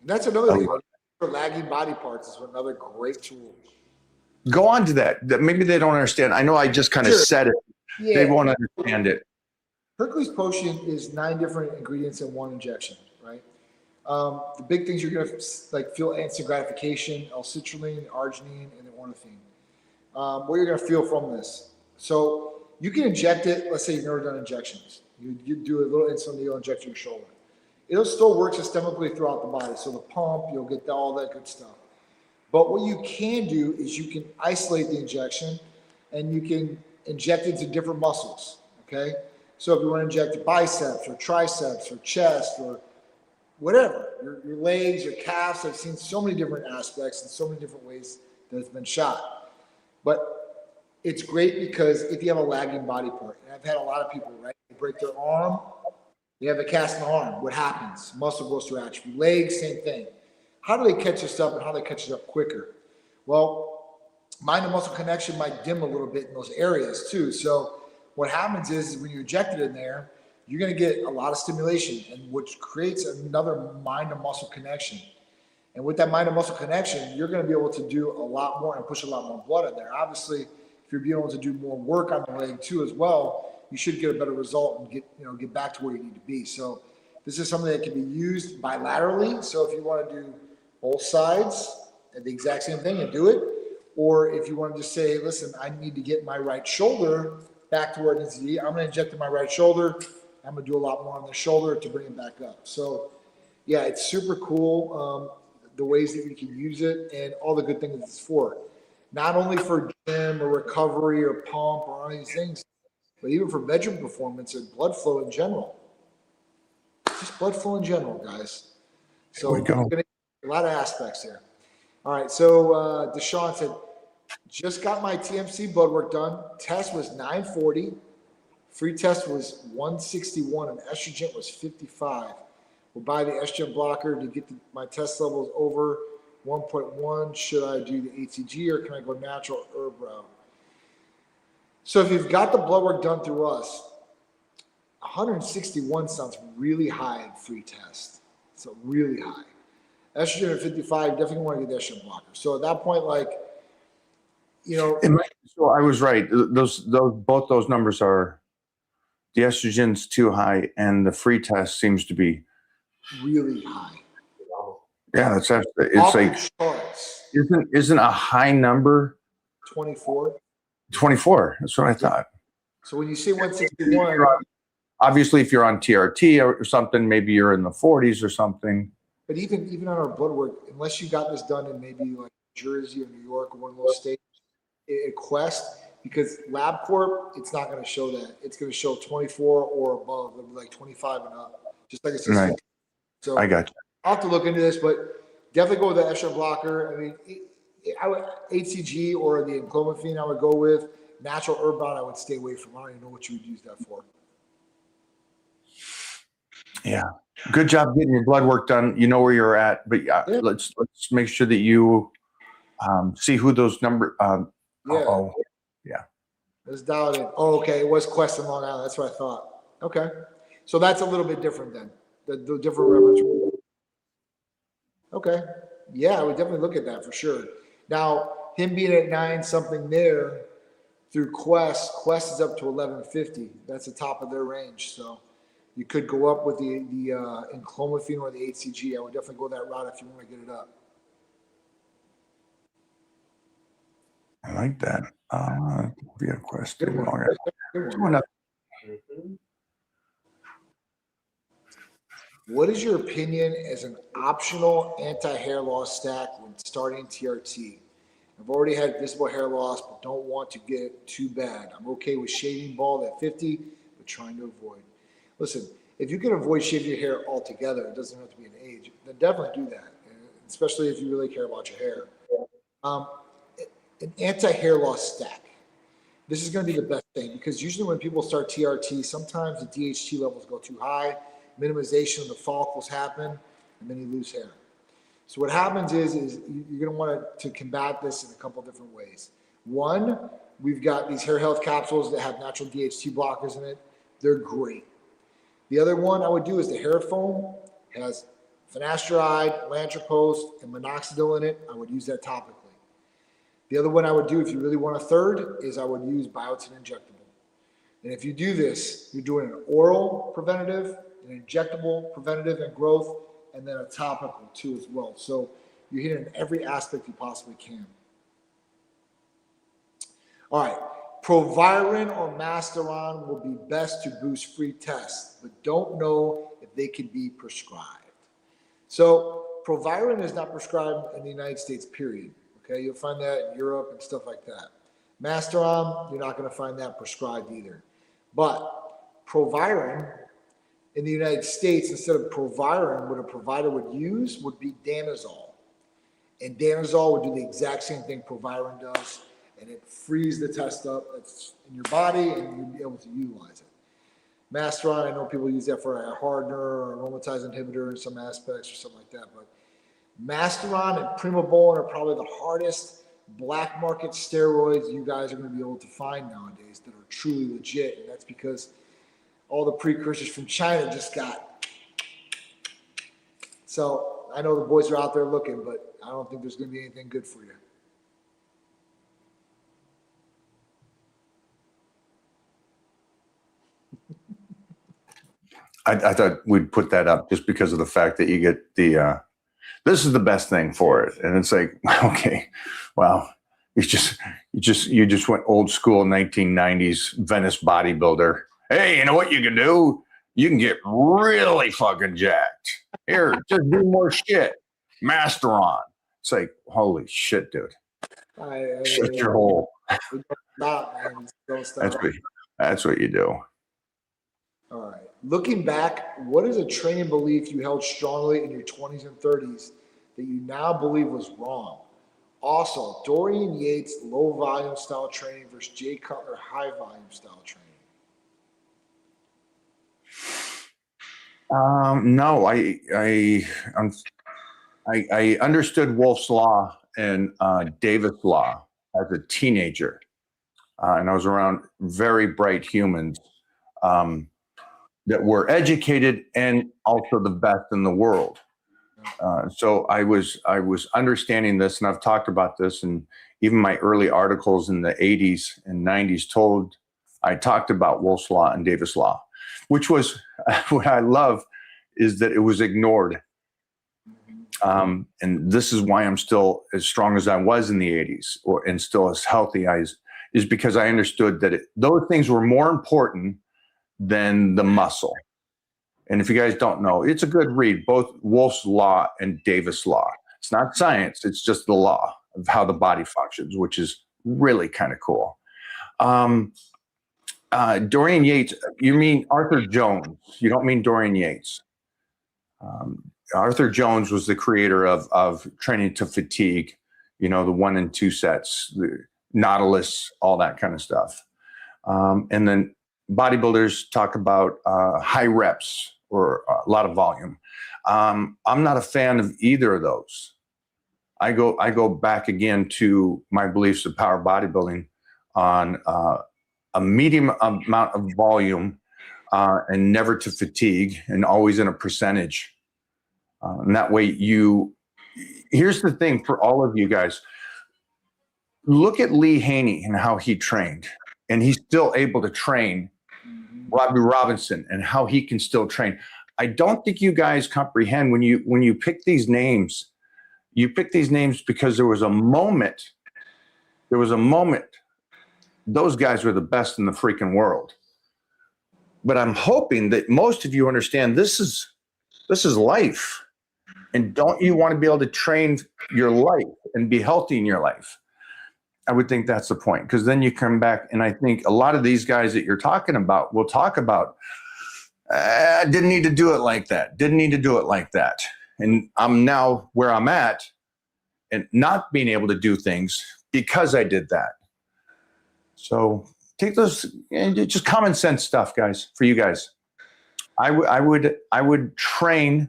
that's another thing. For lagging body parts is another great tool. Go on to that. Maybe they don't understand. I know I just kind of said it. Yeah. They won't understand it. Hercules Potion is 9 different ingredients in one injection, right? The big things you're gonna like feel instant gratification: L-citrulline, arginine, and the ornithine. What you're gonna feel from this. So you can inject it. Let's say you've never done injections. You do a little insulin needle injection in your shoulder. It'll still work systemically throughout the body. So the pump, you'll get all that good stuff. But what you can do is you can isolate the injection and you can inject it into different muscles, okay? So if you want to inject your biceps or triceps or chest or whatever, your legs, your calves, I've seen so many different aspects and so many different ways that it's been shot. But it's great because if you have a lagging body part, and I've had a lot of people, right, they break their arm, they have a cast in the arm. What happens? Muscle goes through atrophy. Legs, same thing. How do they catch this up and how do they catch it up quicker? Well, mind and muscle connection might dim a little bit in those areas too. So what happens is when you inject it in there, you're going to get a lot of stimulation, and which creates another mind and muscle connection. And with that mind and muscle connection, you're going to be able to do a lot more and push a lot more blood in there. Obviously, if you're being able to do more work on the leg too as well, you should get a better result and get back to where you need to be. So this is something that can be used bilaterally. So if you want to do both sides at the exact same thing and do it, or if you want to just say, listen, I need to get my right shoulder back to where it needs to be, I'm going to inject in my right shoulder. I'm going to do a lot more on the shoulder to bring it back up. So yeah, it's super cool. The ways that you can use it and all the good things it's for. Not only for gym or recovery or pump or all these things, but even for bedroom performance and blood flow in general. Just blood flow in general, guys. So There we go. a lot of aspects there. All right, so Deshaun said, just got my TMC blood work done. Test was 940. Free test was 161 and estrogen was 55. We'll buy the estrogen blocker to get my test levels over 1.1. Should I do the HCG or can I go natural herb route? So if you've got the blood work done through us, 161 sounds really high in free test. So really high. Estrogen at 55, definitely want to get the estrogen blocker. So at that point, So I was right. Both those numbers are, the estrogen's too high and the free test seems to be really high. Yeah, it's Off like the charts. isn't a high number 24. 24? That's what I thought. So when you say 161, Obviously, if you're on TRT or something, maybe you're in the 40s or something. but even on our blood work, unless you got this done in maybe like Jersey or New York or one of those states, at Quest, because LabCorp, it's not going to show that. It's going to show 24 or above. It'll be like 25 and up, just like it says. Right. So I got you. I'll have to look into this, but definitely go with the estrogen blocker. I mean, I would HCG or the enclomiphene I would go with. Natural herb bond I would stay away from. I don't even know what you would use that for. Yeah. Good job getting your blood work done. You know where you're at, but Yeah. let's make sure that you see who those number. Yeah. Oh, yeah. Let's dial it in. Oh, okay. It was Quest in Long Island. That's what I thought. Okay. So that's a little bit different then. The different reference. Okay. Yeah, I would definitely look at that for sure. Now, him being at 9 something there through Quest is up to 1150. That's the top of their range. So you could go up with the enclomiphene or the HCG. I would definitely go that route if you want to get it up. I like that. Via Quest. Good one. Okay. Good one. Mhm. What is your opinion as an optional anti-hair loss stack when starting TRT? I've already had visible hair loss, but don't want to get it too bad. I'm okay with shaving bald at 50, but trying to avoid. Listen, if you can avoid shaving your hair altogether, it doesn't have to be an age, then definitely do that, especially if you really care about your hair. An anti-hair loss stack. This is going to be the best thing because usually when people start TRT, sometimes the DHT levels go too high, minimization of the follicles happen, and then you lose hair. So what happens is you're going to want to combat this in a couple different ways. One, we've got these hair health capsules that have natural DHT blockers in it. They're great. The other one I would do is the hair foam. It has finasteride, lanthropose, and minoxidil in it. I would use that topically. The other one I would do if you really want a third is I would use Biotin injectable. And if you do this, you're doing an oral preventative, an injectable preventative and growth, and then a topical too as well. So you're hitting every aspect you possibly can. All right, Proviron or Masteron will be best to boost free tests, but don't know if they can be prescribed. So Proviron is not prescribed in the United States, period. Okay, you'll find that in Europe and stuff like that. Masteron, you're not going to find that prescribed either. But Proviron in the United States, instead of Proviron, what a provider would use would be Danazol. And Danazol would do the exact same thing Proviron does, and it frees the test up that's in your body, and you'll be able to utilize it. Masteron, I know people use that for a hardener or aromatase inhibitor in some aspects or something like that, but Masteron and Primobolan are probably the hardest black market steroids you guys are going to be able to find nowadays that are truly legit, and that's because all the precursors from China just got. So I know the boys are out there looking, but I don't think there's going to be anything good for you. I thought we'd put that up just because of the fact that you get the this is the best thing for it. And it's like, okay, well, you just went old school 1990s Venice bodybuilder. Hey, you know what you can do? You can get really fucking jacked. Here, just do more shit. Masteron. It's like, holy shit, dude. Shut your hole. Stop, man. Don't stop. That's what you do. All right. Looking back, what is a training belief you held strongly in your 20s and 30s that you now believe was wrong? Also, Dorian Yates low volume style training versus Jay Cutler high volume style training. No, I understood Wolf's Law and Davis Law as a teenager, and I was around very bright humans that were educated and also the best in the world. So I was understanding this, and I've talked about this, and even my early articles in the 80s and 90s I talked about Wolf's Law and Davis Law, which was what I love is that it was ignored. And this is why I'm still as strong as I was in the 80s and still as healthy is because I understood that those things were more important than the muscle. And if you guys don't know, it's a good read, both Wolf's Law and Davis Law. It's not science, it's just the law of how the body functions, which is really kind of cool. Dorian Yates, you mean Arthur Jones. You don't mean Dorian Yates. Arthur Jones was the creator of Training to Fatigue. the 1 and 2 sets, the Nautilus, all that kind of stuff. And then bodybuilders talk about high reps or a lot of volume. I'm not a fan of either of those. I go back again to my beliefs of power bodybuilding on a medium amount of volume and never to fatigue, and always in a percentage. And that way here's the thing for all of you guys. Look at Lee Haney and how he trained, and he's still able to train. Robbie Robinson and how he can still train. I don't think you guys comprehend when you pick these names. You pick these names because there was a moment. Those guys were the best in the freaking world. But I'm hoping that most of you understand this is life. And don't you want to be able to train your life and be healthy in your life? I would think that's the point, because then you come back, and I think a lot of these guys that you're talking about will talk about, I didn't need to do it like that. Didn't need to do it like that. And I'm now where I'm at and not being able to do things because I did that. So take those, just common sense stuff, guys, for you guys. I would train,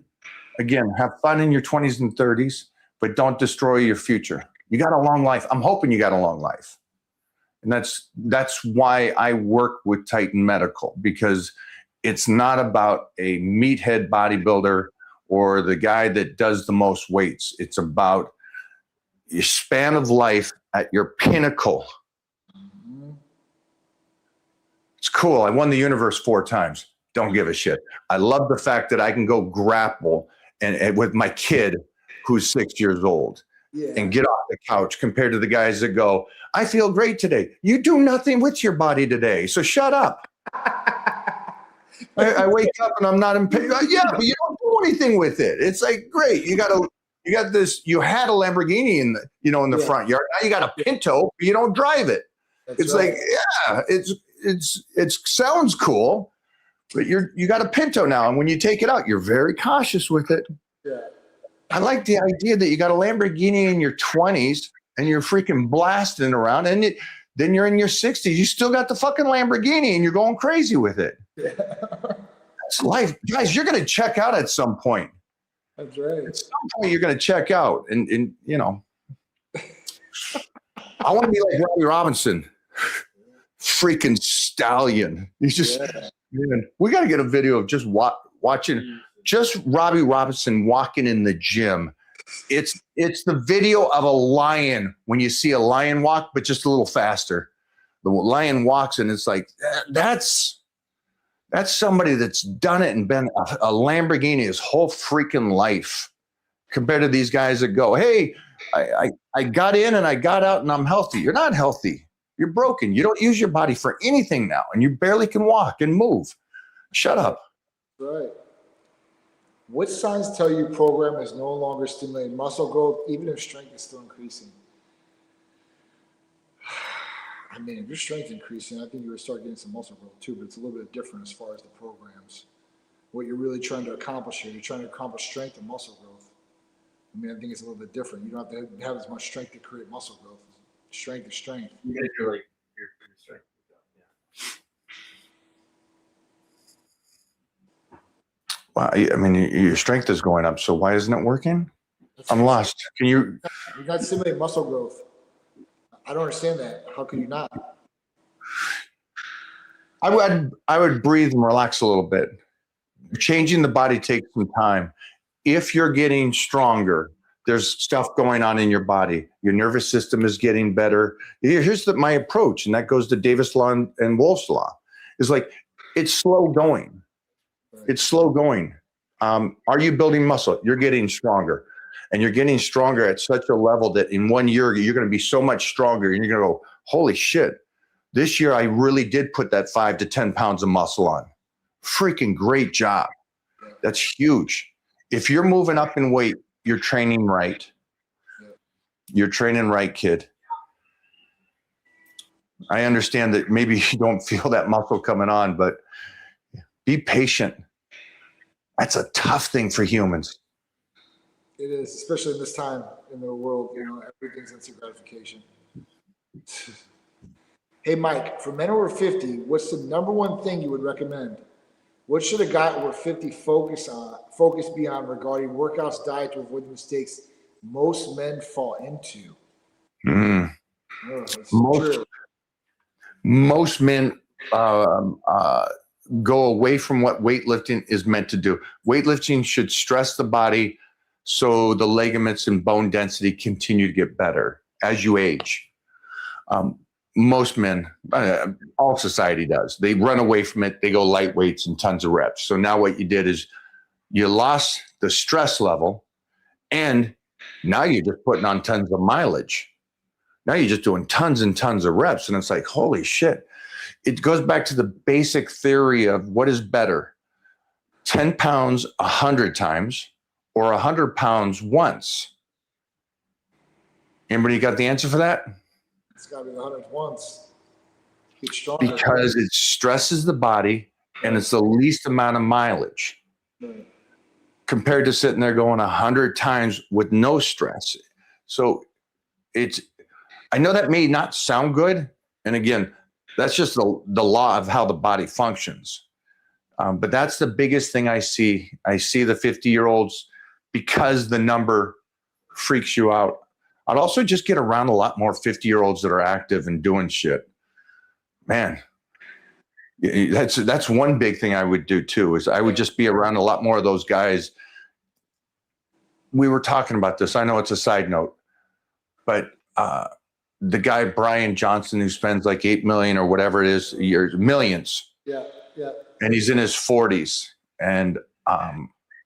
again, have fun in your 20s and 30s, but don't destroy your future. You got a long life. I'm hoping you got a long life. And that's why I work with Titan Medical, because it's not about a meathead bodybuilder or the guy that does the most weights. It's about your span of life at your pinnacle. It's cool. I won the universe 4 times. Don't give a shit. I love the fact that I can go grapple and with my kid who's 6 years old. Yeah. And get off the couch compared to the guys that go, I feel great today. You do nothing with your body today, so shut up. I wake up and I'm not in pain. Yeah, but you don't do anything with it. It's like, great. You got this. You had a Lamborghini in the front yard. Now you got a Pinto, but you don't drive it. It's right. Like, yeah, it sounds cool, but you got a Pinto now, and when you take it out, you're very cautious with it. Yeah. I like the idea that you got a Lamborghini in your 20s and you're freaking blasting around, and then you're in your 60s. You still got the fucking Lamborghini and you're going crazy with it. Yeah. That's life. Guys, you're going to check out at some point. That's right. At some point, you're going to check out. And I want to be like Robbie Robinson. Freaking stallion. He's just, man, we got to get a video of just watching. Just Robbie Robinson walking in the gym. It's the video of a lion when you see a lion walk, but just a little faster. The lion walks, and it's like, that's somebody that's done it and been a Lamborghini his whole freaking life, compared to these guys that go, hey, I got in and I got out and I'm healthy. You're not healthy. You're broken. You don't use your body for anything now, and you barely can walk and move. Shut up. Right. What signs tell you program is no longer stimulating muscle growth, even if strength is still increasing? I mean, if your strength increasing, I think you would start getting some muscle growth too, but it's a little bit different as far as the programs. What you're really trying to accomplish here, you're trying to accomplish strength and muscle growth. I mean, I think it's a little bit different. You don't have to have as much strength to create muscle growth. Strength is strength. You gotta do like your strength. Well, I mean, your strength is going up, so why isn't it working? I'm lost. Can you? You got to stimulate muscle growth. I don't understand that. How can you not? I would breathe and relax a little bit. Changing the body takes some time. If you're getting stronger, there's stuff going on in your body. Your nervous system is getting better. Here's my approach, and that goes to Davis Law and Wolf's Law. Is like, it's slow going. It's slow going. Are you building muscle? You're getting stronger. And you're getting stronger at such a level that in 1 year, you're going to be so much stronger. And you're going to go, holy shit. This year, I really did put that 5 to 10 pounds of muscle on. Freaking great job. That's huge. If you're moving up in weight, you're training right. You're training right, kid. I understand that maybe you don't feel that muscle coming on, but be patient. That's a tough thing for humans. It is, especially in this time in the world, everything's instant gratification. Hey, Mike, for men over 50, what's the number one thing you would recommend? What should a guy over 50 focus be on regarding workouts, diet to avoid the mistakes most men fall into? Most men go away from what weightlifting is meant to do. Weightlifting should stress the body so the ligaments and bone density continue to get better as you age. Most men, all society does. They run away from it. They go light weights and tons of reps. So now what you did is you lost the stress level, and now you're just putting on tons of mileage. Now you're just doing tons and tons of reps, and it's like, holy shit. It goes back to the basic theory of what is better, 10 pounds 100 times or 100 pounds once. Anybody got the answer for that? It's got to be the 100 once. Get stronger. Because it stresses the body and it's the least amount of mileage compared to sitting there going 100 times with no stress. So I know that may not sound good. And again, that's just the law of how the body functions. But that's the biggest thing I see. I see the 50-year-olds because the number freaks you out. I'd also just get around a lot more 50-year-olds that are active and doing shit. Man, that's one big thing I would do too, is I would just be around a lot more of those guys. We were talking about this. I know it's a side note, but the guy, Brian Johnson, who spends like 8 million or whatever it is, millions. Yeah. And he's in his 40s, and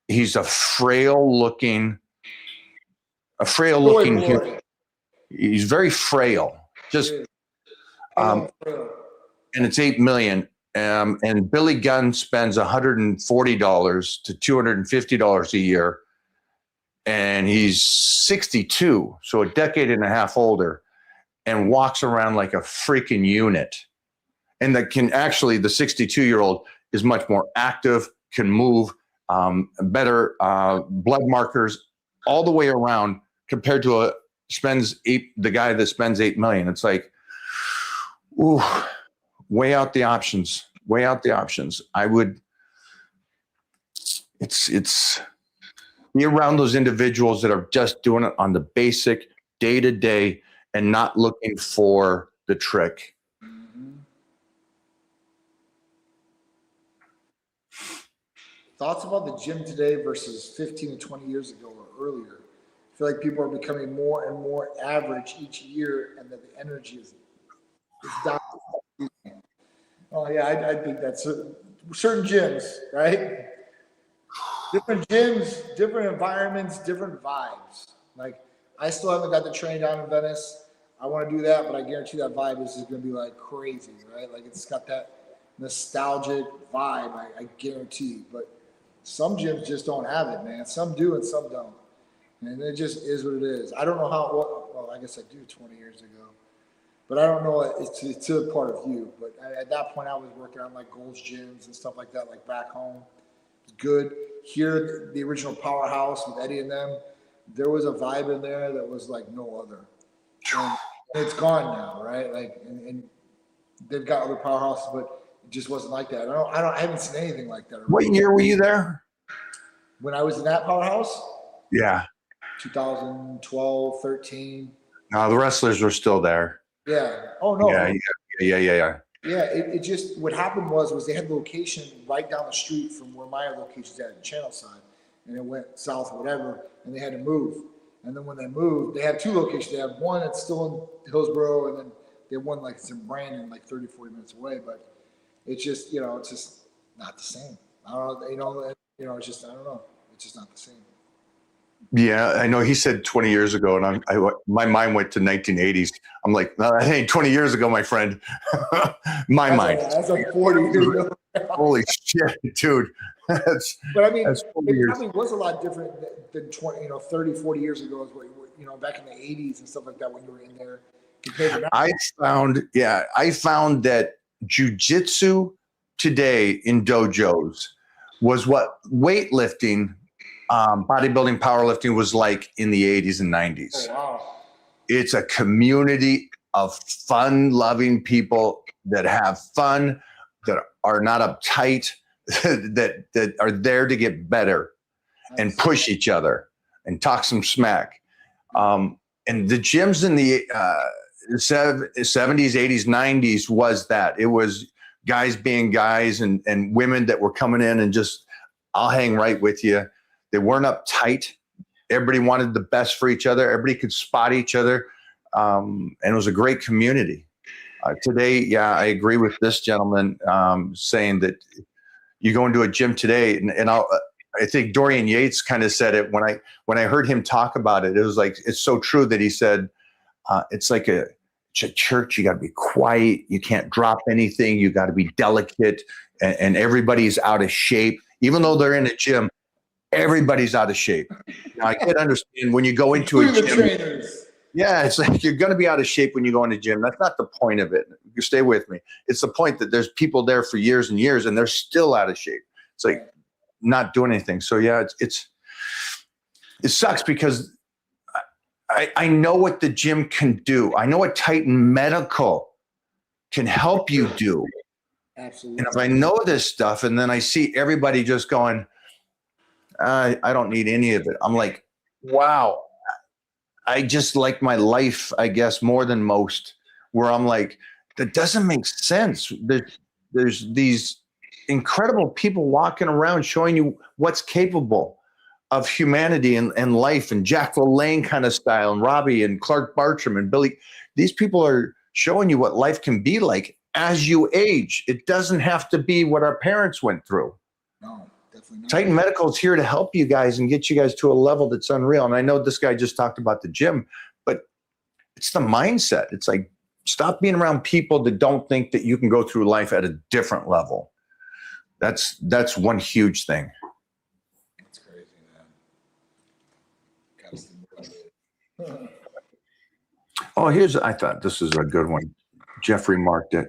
he's a frail looking human. He's very frail. And it's 8 million. And Billy Gunn spends $140 to $250 a year, and he's 62, so a decade and a half older, and walks around like a freaking unit. And that can actually, the 62-year-old is much more active, can move, better blood markers all the way around compared to the guy that spends 8 million. It's like, ooh, weigh out the options. I would, it's be around those individuals that are just doing it on the basic day-to-day and not looking for the trick. Thoughts about the gym today versus 15 to 20 years ago or earlier? I feel like people are becoming more and more average each year, and that the energy is down. Oh yeah, I think that's certain gyms, right? Different gyms, different environments, different vibes. Like, I still haven't got the train down in Venice. I want to do that, but I guarantee that vibe is just going to be like crazy, right? Like, it's got that nostalgic vibe, I guarantee. But some gyms just don't have it, man. Some do and some don't. And it just is what it is. I don't know well, I guess I do 20 years ago. But I don't know, it's a part of you. But at that point, I was working on like Gold's Gyms and stuff like that, like back home. It's good. Here, the original Powerhouse with Eddie and them, there was a vibe in there that was like no other. And it's gone now, right? Like, and they've got other powerhouses, but it just wasn't like that. I haven't seen anything like that. What year were you there? When I was in that Powerhouse? Yeah. 2012, 13. No, the wrestlers were still there. Yeah. Oh, no. Yeah. Yeah, it just, what happened was they had the location right down the street from where my location's at, the channel side, and it went south or whatever, and they had to move. And then when they moved, they had two locations. They had one that's still in Hillsborough, and then they had one like it's in Brandon, like 30, 40 minutes away. But it's just, it's just not the same. I don't know, it's just, I don't know. It's just not the same. Yeah, I know. He said 20 years ago, and my mind went to 1980s. I'm like, no, that ain't 20 years ago, my friend. Mind. That's like 40 years ago. Holy shit, dude. But I mean, it years. probably was a lot different than 20, 30, 40 years ago, back in the 80s and stuff like that when you were in there. Compared to now. I found that jiu-jitsu today in dojos was what weightlifting bodybuilding, powerlifting was like in the 80s and 90s. Oh, wow. It's a community of fun-loving people that have fun, that are not uptight, that are there to get better and push each other and talk some smack. And the gyms in the 70s, 80s, 90s was that. It was guys being guys and women that were coming in and just, I'll hang right with you. They weren't uptight. Everybody wanted the best for each other. Everybody could spot each other. And it was a great community. Today, yeah, I agree with this gentleman saying that you go into a gym today, and I think Dorian Yates kind of said it when I heard him talk about it. It was like, it's so true that he said, it's like a church. You got to be quiet. You can't drop anything. You got to be delicate, and everybody's out of shape. Even though they're in a gym, everybody's out of shape. Now, I can understand when you go into a gym. Trainers. Yeah, it's like you're going to be out of shape when you go in a gym. That's not the point of it. You stay with me. It's the point that there's people there for years and years, and they're still out of shape. It's like not doing anything. So yeah, it sucks because I know what the gym can do. I know what Titan Medical can help you do. Absolutely. And if I know this stuff, and then I see everybody just going, I don't need any of it. I'm like, wow. I just like my life, I guess, more than most, where I'm like, that doesn't make sense. There's these incredible people walking around showing you what's capable of humanity and life, and Jack LaLanne kind of style, and Robbie and Clark Bartram and Billy. These people are showing you what life can be like as you age. It doesn't have to be what our parents went through. No. Definitely not. Titan Medical is here to help you guys and get you guys to a level that's unreal. And I know this guy just talked about the gym, but it's the mindset. It's like, stop being around people that don't think that you can go through life at a different level. That's one huge thing. That's crazy, man. Gotta stay motivated. Oh, I thought this was a good one. Jeffrey marked it.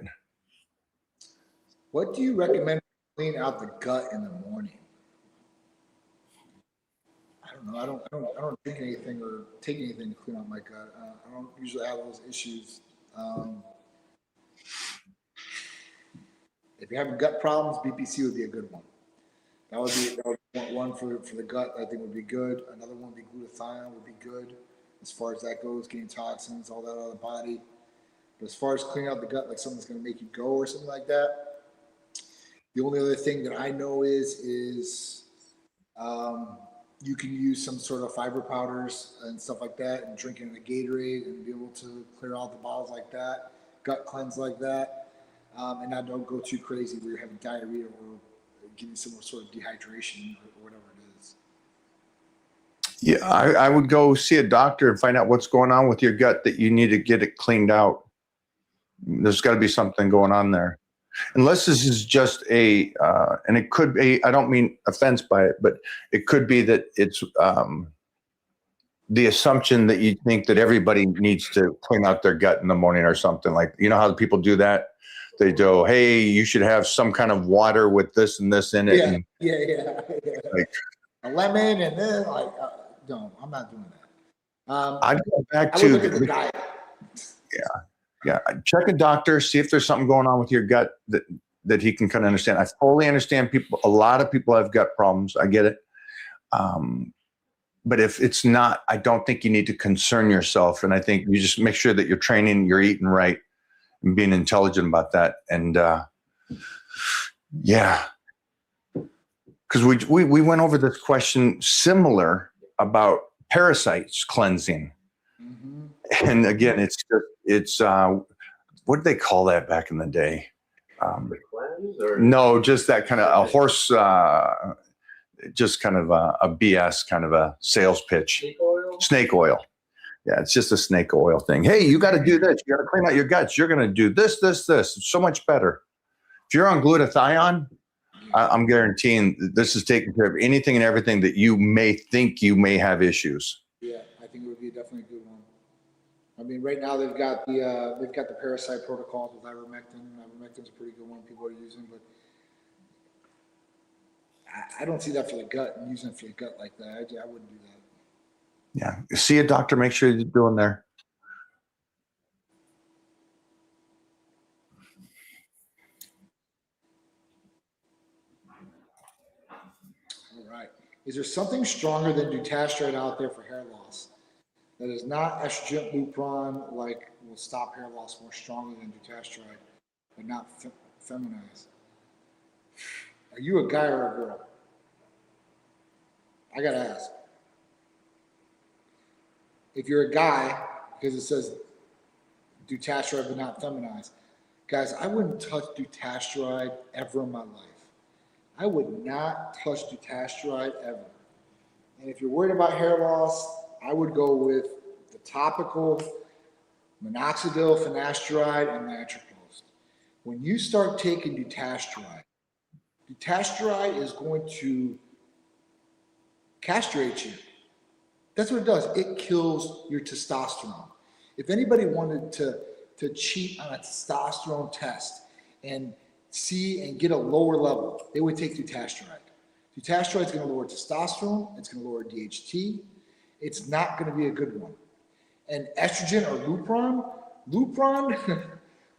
What do you recommend to clean out the gut in the morning? I don't know. I don't drink anything or take anything to clean out my gut. I don't usually have those issues. If you're having gut problems, BPC would be a good one. That would be one for the gut. I think would be good. Another one would be glutathione would be good as far as that goes, getting toxins, all that out of the body. But as far as cleaning out the gut, like something's going to make you go or something like that, the only other thing that I know is you can use some sort of fiber powders and stuff like that, and drinking a Gatorade and be able to clear out the bowels like that, gut cleanse like that, and not don't go too crazy where you're having diarrhea or getting some sort of dehydration or whatever it is. Yeah, I would go see a doctor and find out what's going on with your gut, that you need to get it cleaned out. There's got to be something going on there. Unless this is just and it could be, I don't mean offense by it, but it could be that it's the assumption that you think that everybody needs to clean out their gut in the morning or something. Like, you know how people do that? They go, hey, you should have some kind of water with this and this in it. Yeah. Like, a lemon and then no, I'm not doing that. I'd go back I to would look at the diet. Yeah. Check a doctor, see if there's something going on with your gut that he can kind of understand. I fully understand people. A lot of people have gut problems. I get it. But if it's not, I don't think you need to concern yourself. And I think you just make sure that you're training, you're eating right, and being intelligent about that. And yeah, because we went over this question similar about parasites cleansing. Mm-hmm. And again, it's what did they call that back in the day? No, just that kind of a horse, just kind of a BS kind of a sales pitch. Snake oil. Yeah, it's just a snake oil thing. Hey, you got to do this. You got to clean out your guts. You're going to do this. It's so much better. If you're on glutathione, I'm guaranteeing this is taking care of anything and everything that you may think you may have issues. Yeah, I think it would be definitely a good one. I mean, right now they've got the parasite protocols with ivermectin. Ivermectin's a pretty good one people are using, but I don't see that for the gut and using it for your gut like that. I wouldn't do that. Yeah. See a doctor, make sure you're doing there. All right. Is there something stronger than dutasteride out there for hair loss that is not estrogen Lupron, like will stop hair loss more strongly than dutasteride, but not feminize? Are you a guy or a girl? I gotta ask. If you're a guy, because it says dutasteride but not feminized, guys, I wouldn't touch dutasteride ever in my life. I would not touch dutasteride ever. And if you're worried about hair loss, I would go with the topical minoxidil, finasteride, and nitroprost. When you start taking dutasteride is going to castrate you. That's what it does. It kills your testosterone. If anybody wanted to cheat on a testosterone test and see and get a lower level, they would take dutasteride. Dutasteride is going to lower testosterone. It's going to lower DHT. It's not going to be a good one. And estrogen or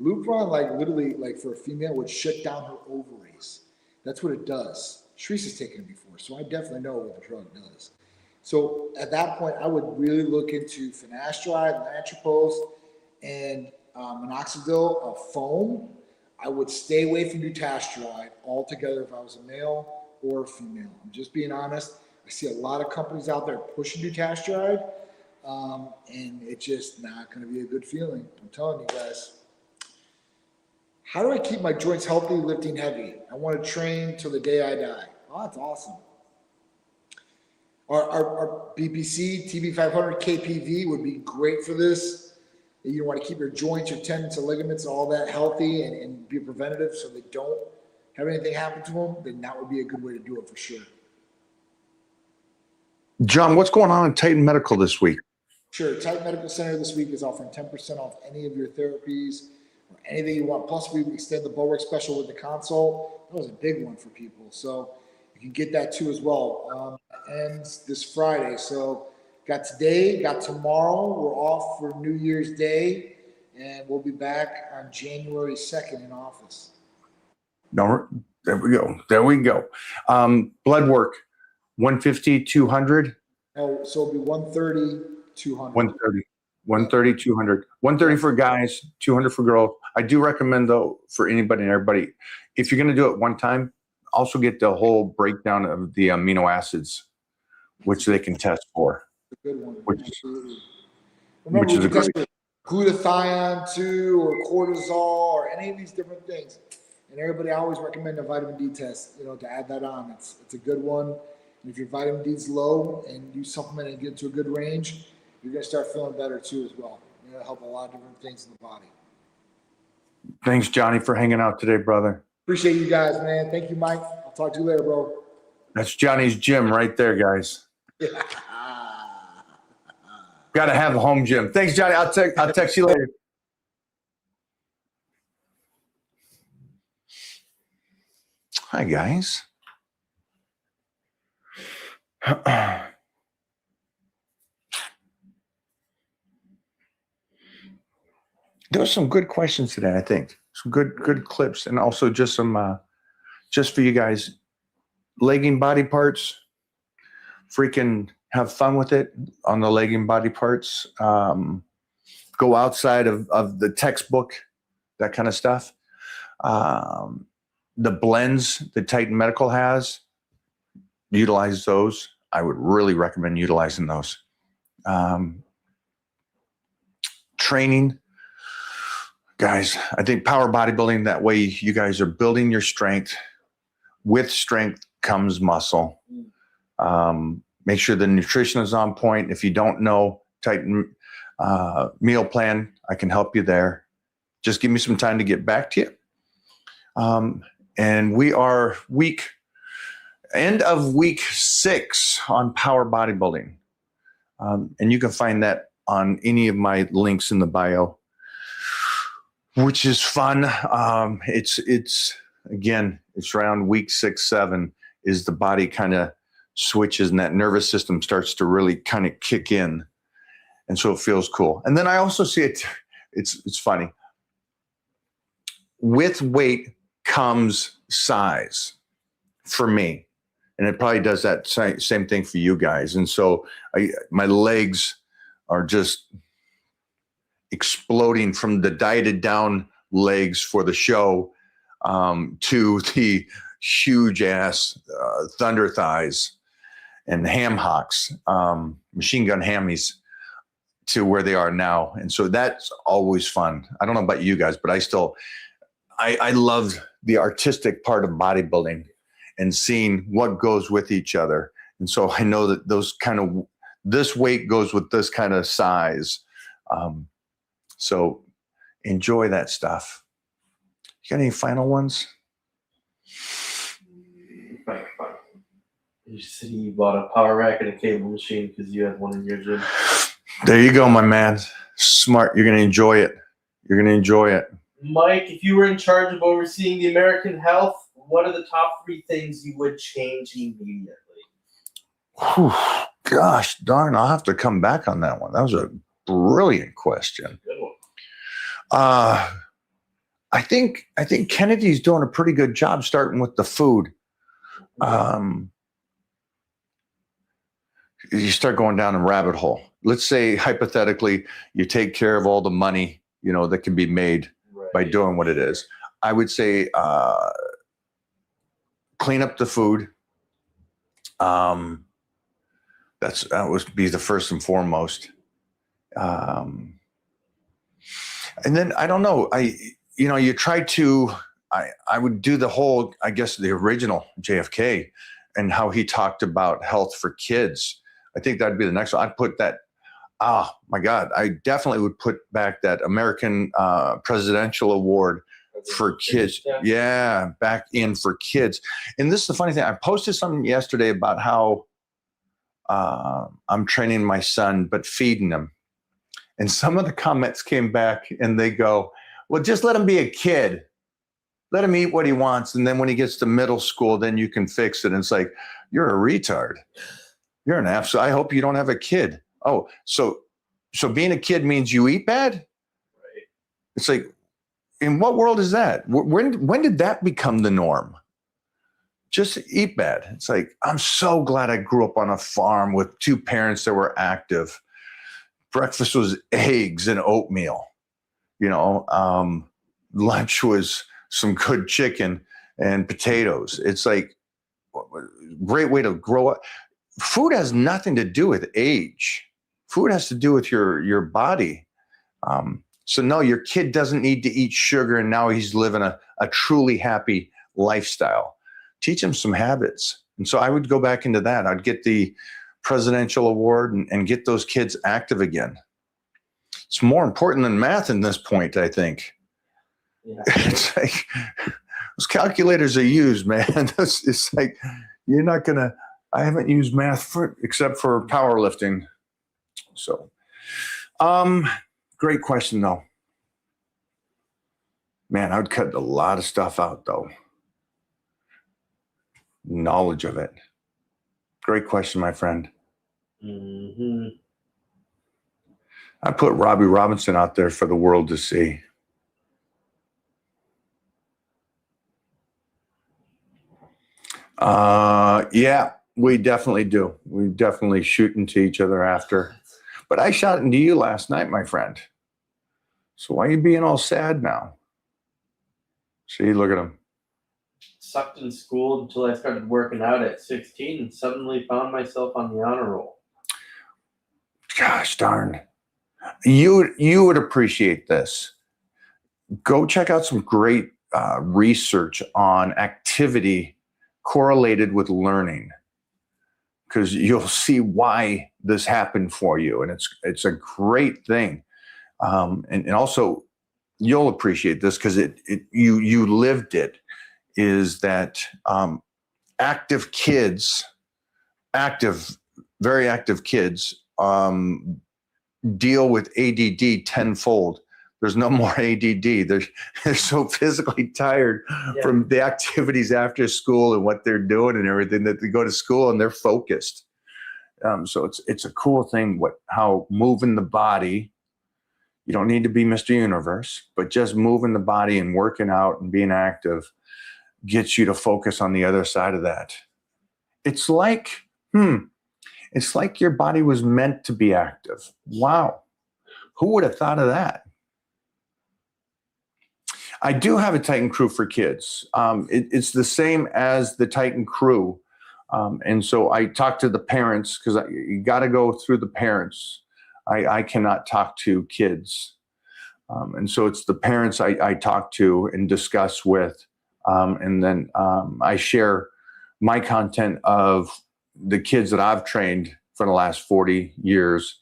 Lupron, like literally, like for a female, would shut down her ovaries. That's what it does. Teresa's taken it before, so I definitely know what the drug does. So at that point, I would really look into finasteride, nitroprost, and minoxidil, a foam. I would stay away from dutasteride altogether if I was a male or a female. I'm just being honest. I see a lot of companies out there pushing dutasteride, and it's just not going to be a good feeling. I'm telling you guys. How do I keep my joints healthy lifting heavy? I want to train till the day I die. Oh, that's awesome. Our BPC, TB500, KPV would be great for this. You want to keep your joints, your tendons, and ligaments, all that healthy and be preventative so they don't have anything happen to them, then that would be a good way to do it for sure. John, what's going on in Titan Medical this week? Sure. Titan Medical Center this week is offering 10% off any of your therapies or anything you want. Plus, we extend the Bulwark special with the consult. That was a big one for people. So you can get that too as well. Ends this Friday. So got today, got tomorrow. We're off for New Year's Day, and we'll be back on January 2nd in office. No, there we go. There we go. Blood work, 150, 200. Oh, so it'll be 130, 200. 130. 130, 200. 130 for guys, 200 for girls. I do recommend, though, for anybody and everybody, if you're going to do it one time, also get the whole breakdown of the amino acids, which they can test for. A good one. Which, Absolutely. Remember, which is a great. Glutathione too, or cortisol, or any of these different things. And everybody, I always recommend a vitamin D test, to add that on. It's a good one. And if your vitamin D is low and you supplement and get to a good range, you're going to start feeling better too as well. It'll help a lot of different things in the body. Thanks, Johnny, for hanging out today, brother. Appreciate you guys, man. Thank you, Mike. I'll talk to you later, bro. That's Johnny's gym right there, guys. Got to have a home gym. Thanks, Johnny. I'll text you later. Hi, guys. There were some good questions today, I think. Some good clips, and also just some just for you guys. Legging body parts. Freaking have fun with it on the legging body parts. Go outside of the textbook, that kind of stuff. The blends that Titan Medical has, utilize those. I would really recommend utilizing those. Training. Guys, I think power bodybuilding, that way you guys are building your strength. With strength comes muscle. Make sure the nutrition is on point. If you don't know Titan meal plan, I can help you there. Just give me some time to get back to you. And we are end of week 6 on power bodybuilding. And you can find that on any of my links in the bio, which is fun. It's around week 6, 7. is the body kind of switches and that nervous system starts to really kind of kick in. And so it feels cool. And then I also see it, it's funny. With weight comes size for me. And it probably does that same thing for you guys. And so my legs are just exploding from the dieted down legs for the show to the huge ass thunder thighs and ham hocks, machine gun hammies to where they are now. And so that's always fun. I don't know about you guys, but I love the artistic part of bodybuilding and seeing what goes with each other. And so I know that this weight goes with this kind of size. So enjoy that stuff. You got any final ones? You said you bought a power rack and a cable machine because you had one in your gym. There you go, my man. Smart. You're going to enjoy it. You're going to enjoy it. Mike, if you were in charge of overseeing the American health, what are the top 3 things you would change immediately? Whew, gosh darn, I'll have to come back on that one. That was a brilliant question. Good one. I think Kennedy's doing a pretty good job starting with the food. You start going down a rabbit hole. Let's say hypothetically, you take care of all the money, that can be made by doing what it is. I would say clean up the food. That would be the first and foremost. And then I don't know. You try to. I would do the whole. I guess the original JFK and how he talked about health for kids. I think that'd be the next one. I'd put that. Oh my God! I definitely would put back that American Presidential Award for kids. Yeah, back in for kids. And this is the funny thing. I posted something yesterday about how I'm training my son, but feeding him. And some of the comments came back and they go, well, just let him be a kid. Let him eat what he wants. And then when he gets to middle school, then you can fix it. And it's like, you're a retard. You're an absolute. I hope you don't have a kid. Oh, so being a kid means you eat bad? Right. It's like, in what world is that? When did that become the norm? Just eat bad. It's like, I'm so glad I grew up on a farm with 2 parents that were active. Breakfast was eggs and oatmeal. Lunch was some good chicken and potatoes. It's like, great way to grow up. Food has nothing to do with age. Food has to do with your body. So no, your kid doesn't need to eat sugar and now he's living a truly happy lifestyle. Teach him some habits. And so I would go back into that. I'd get the presidential award and get those kids active again. It's more important than math in this point, I think. Yeah. It's like those calculators are used, man. It's like you're not gonna. I haven't used math except for powerlifting. So, great question though. Man, I would cut a lot of stuff out though. Knowledge of it. Great question, my friend. Mm-hmm. I put Robbie Robinson out there for the world to see. Yeah, we definitely do. We definitely shoot into each other after. But I shot into you last night, my friend. So why are you being all sad now? See, look at him. Sucked in school until I started working out at 16 and suddenly found myself on the honor roll. Gosh darn. You would appreciate this. Go check out some great research on activity correlated with learning, because you'll see why this happened for you, and it's a great thing. And also you'll appreciate this because you lived it. Is that active kids, very active kids, deal with ADD tenfold There's no more ADD. They're so physically tired Yeah. from the activities after school and what they're doing and everything that they go to school and they're focused. So it's a cool thing how moving the body. You don't need to be Mr. Universe, but just moving the body and working out and being active gets you to focus on the other side of that. It's like your body was meant to be active. Wow. Who would have thought of that? I do have a Titan Crew for kids. It's the same as the Titan Crew. And so I talk to the parents because you got to go through the parents. I cannot talk to kids. And so it's the parents I talk to and discuss with. And then I share my content of the kids that I've trained for the last 40 years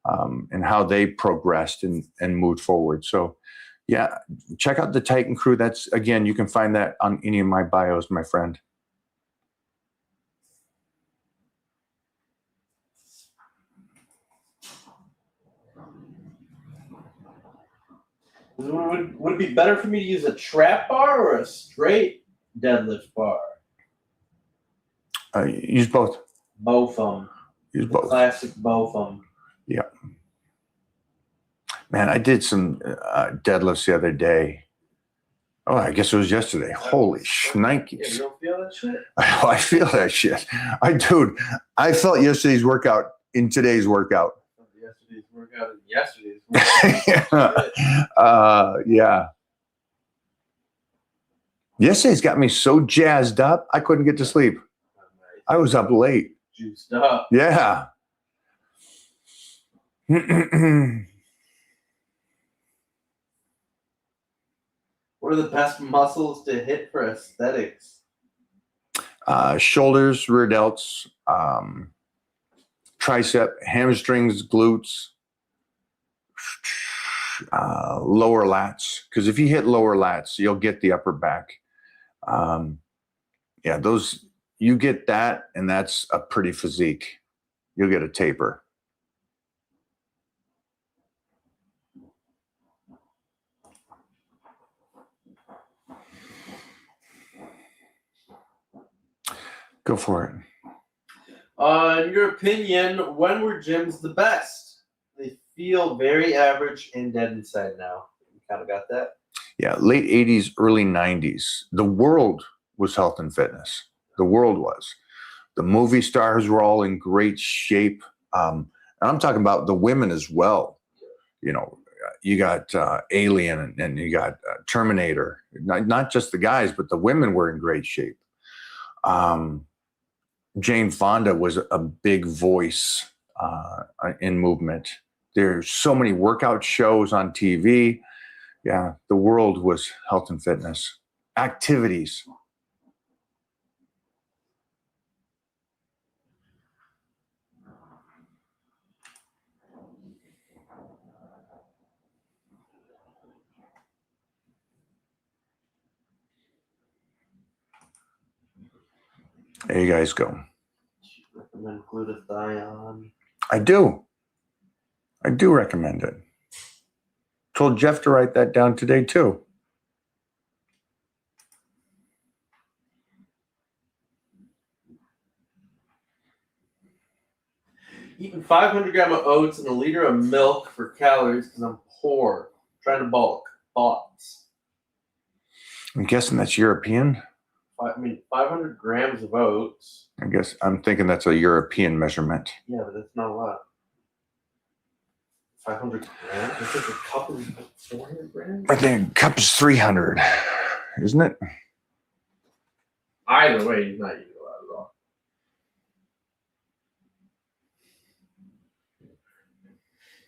and how they progressed and moved forward. So, yeah, check out the Titan Crew. That's, again, you can find that on any of my bios, my friend. Would it be better for me to use a trap bar or a straight deadlift bar? Use both. Both of them. Use The both. classic both of them. Yeah. Man, I did some deadlifts the other day. Oh, I guess it was yesterday. Holy Yeah, you shnikes. don't feel that shit? I feel that shit. I felt yesterday's workout in today's workout. Yesterday's workout and yesterday's workout. Yeah. Yesterday's got me so jazzed up, I couldn't get to sleep. I was up late. Juiced up. Yeah. What are the best muscles to hit for aesthetics? Shoulders, rear delts, tricep, hamstrings, glutes, lower lats. Because if you hit lower lats, you'll get the upper back. Yeah, those, you get that, and that's a pretty physique. You'll get a taper. Go for it. In your opinion, when were gyms the best? They feel very average and dead inside now. You kind of got that? Yeah, late 80s, early 90s. The world was health and fitness. The world was. The movie stars were all in great shape. And I'm talking about the women as well. You know, you got Alien and you got Terminator. Not just the guys, but the women were in great shape. Jane Fonda was a big voice in movement. There's so many workout shows on TV. Yeah, the world was health and fitness. Activities. There you guys go. Recommend glutathione. I do recommend it. Told Jeff to write that down today too. Eating 500 grams of oats and a liter of milk for calories because I'm poor. Trying to bulk. Thoughts? I'm guessing that's European. 500 grams of oats. I guess I'm thinking that's a European measurement. Yeah, but that's not a lot. 500 grams? I think a cup is 400 grams? I think a cup is 300, isn't it? Either way, he's not eating a lot at all.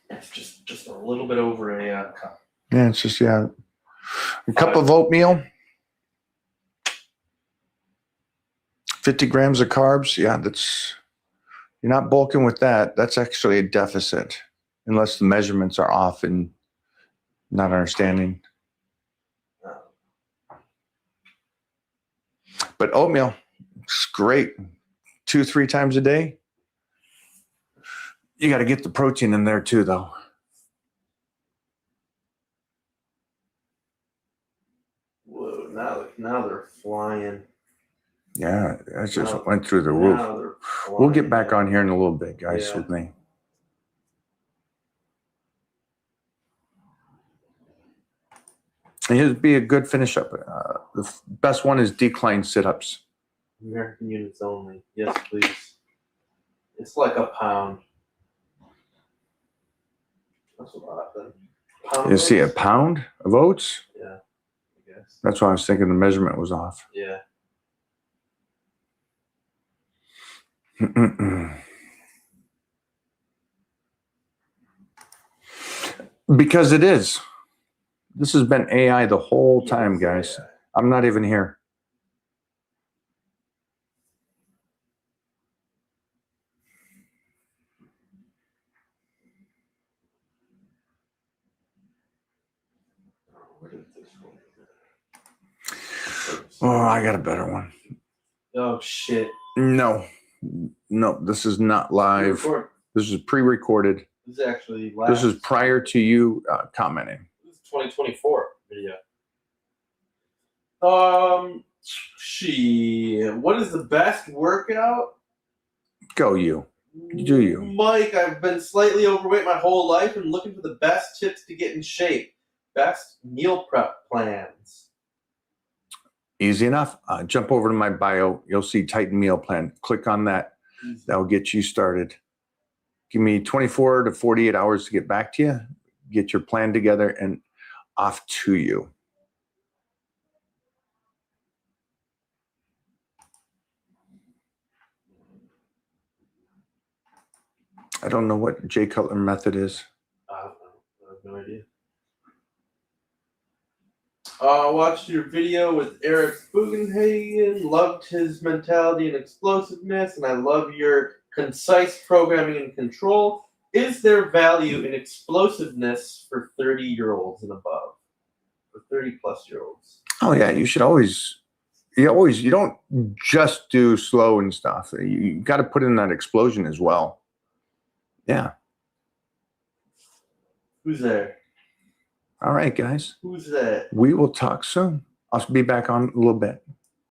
It's just a little bit over a cup. Yeah, it's just, a cup of oatmeal, 50 grams of carbs. Yeah, you're not bulking with that. That's actually a deficit, unless the measurements are off and not understanding. But oatmeal, it's great. 2-3 times a day. You got to get the protein in there too, though. Now they're flying. Yeah, that just Now- went through the roof. Now they're We'll get flying, back man. on here in a little bit, guys, Yeah. with me. It'd be a good finish up. The best one is decline sit-ups. American units only. Yes, please. It's like a pound. That's a lot then. Pound You see a oats? pound of oats? Yeah, I guess. That's why I was thinking the measurement was off. Yeah. Because it is. This has been AI the whole time, Yes, guys. yeah. I'm not even here. What is this one? Oh, I got a better one. Oh shit. No, this is not live. Record. This is pre-recorded. This is actually This is last- prior to you commenting. This is 2024 video. What is the best workout? Go you. Do you? Mike, I've been slightly overweight my whole life and looking for the best tips to get in shape. Best meal prep plans. Easy enough. Jump over to my bio. You'll see Titan Meal Plan. Click on that. That'll get you started. Give me 24 to 48 hours to get back to you. Get your plan together and off to you. I don't know what Jay Cutler method is. I don't know. I have no idea. Watched your video with Eric Bugenhagen. Loved his mentality and explosiveness, and I love your concise programming and control. Is there value in explosiveness for 30-year-olds and above? For 30-plus-year-olds? Oh yeah, you should always, you don't just do slow and stuff. You got to put in that explosion as well. Yeah. Who's there? All right, guys. Who's that? We will talk soon. I'll be back on a little bit.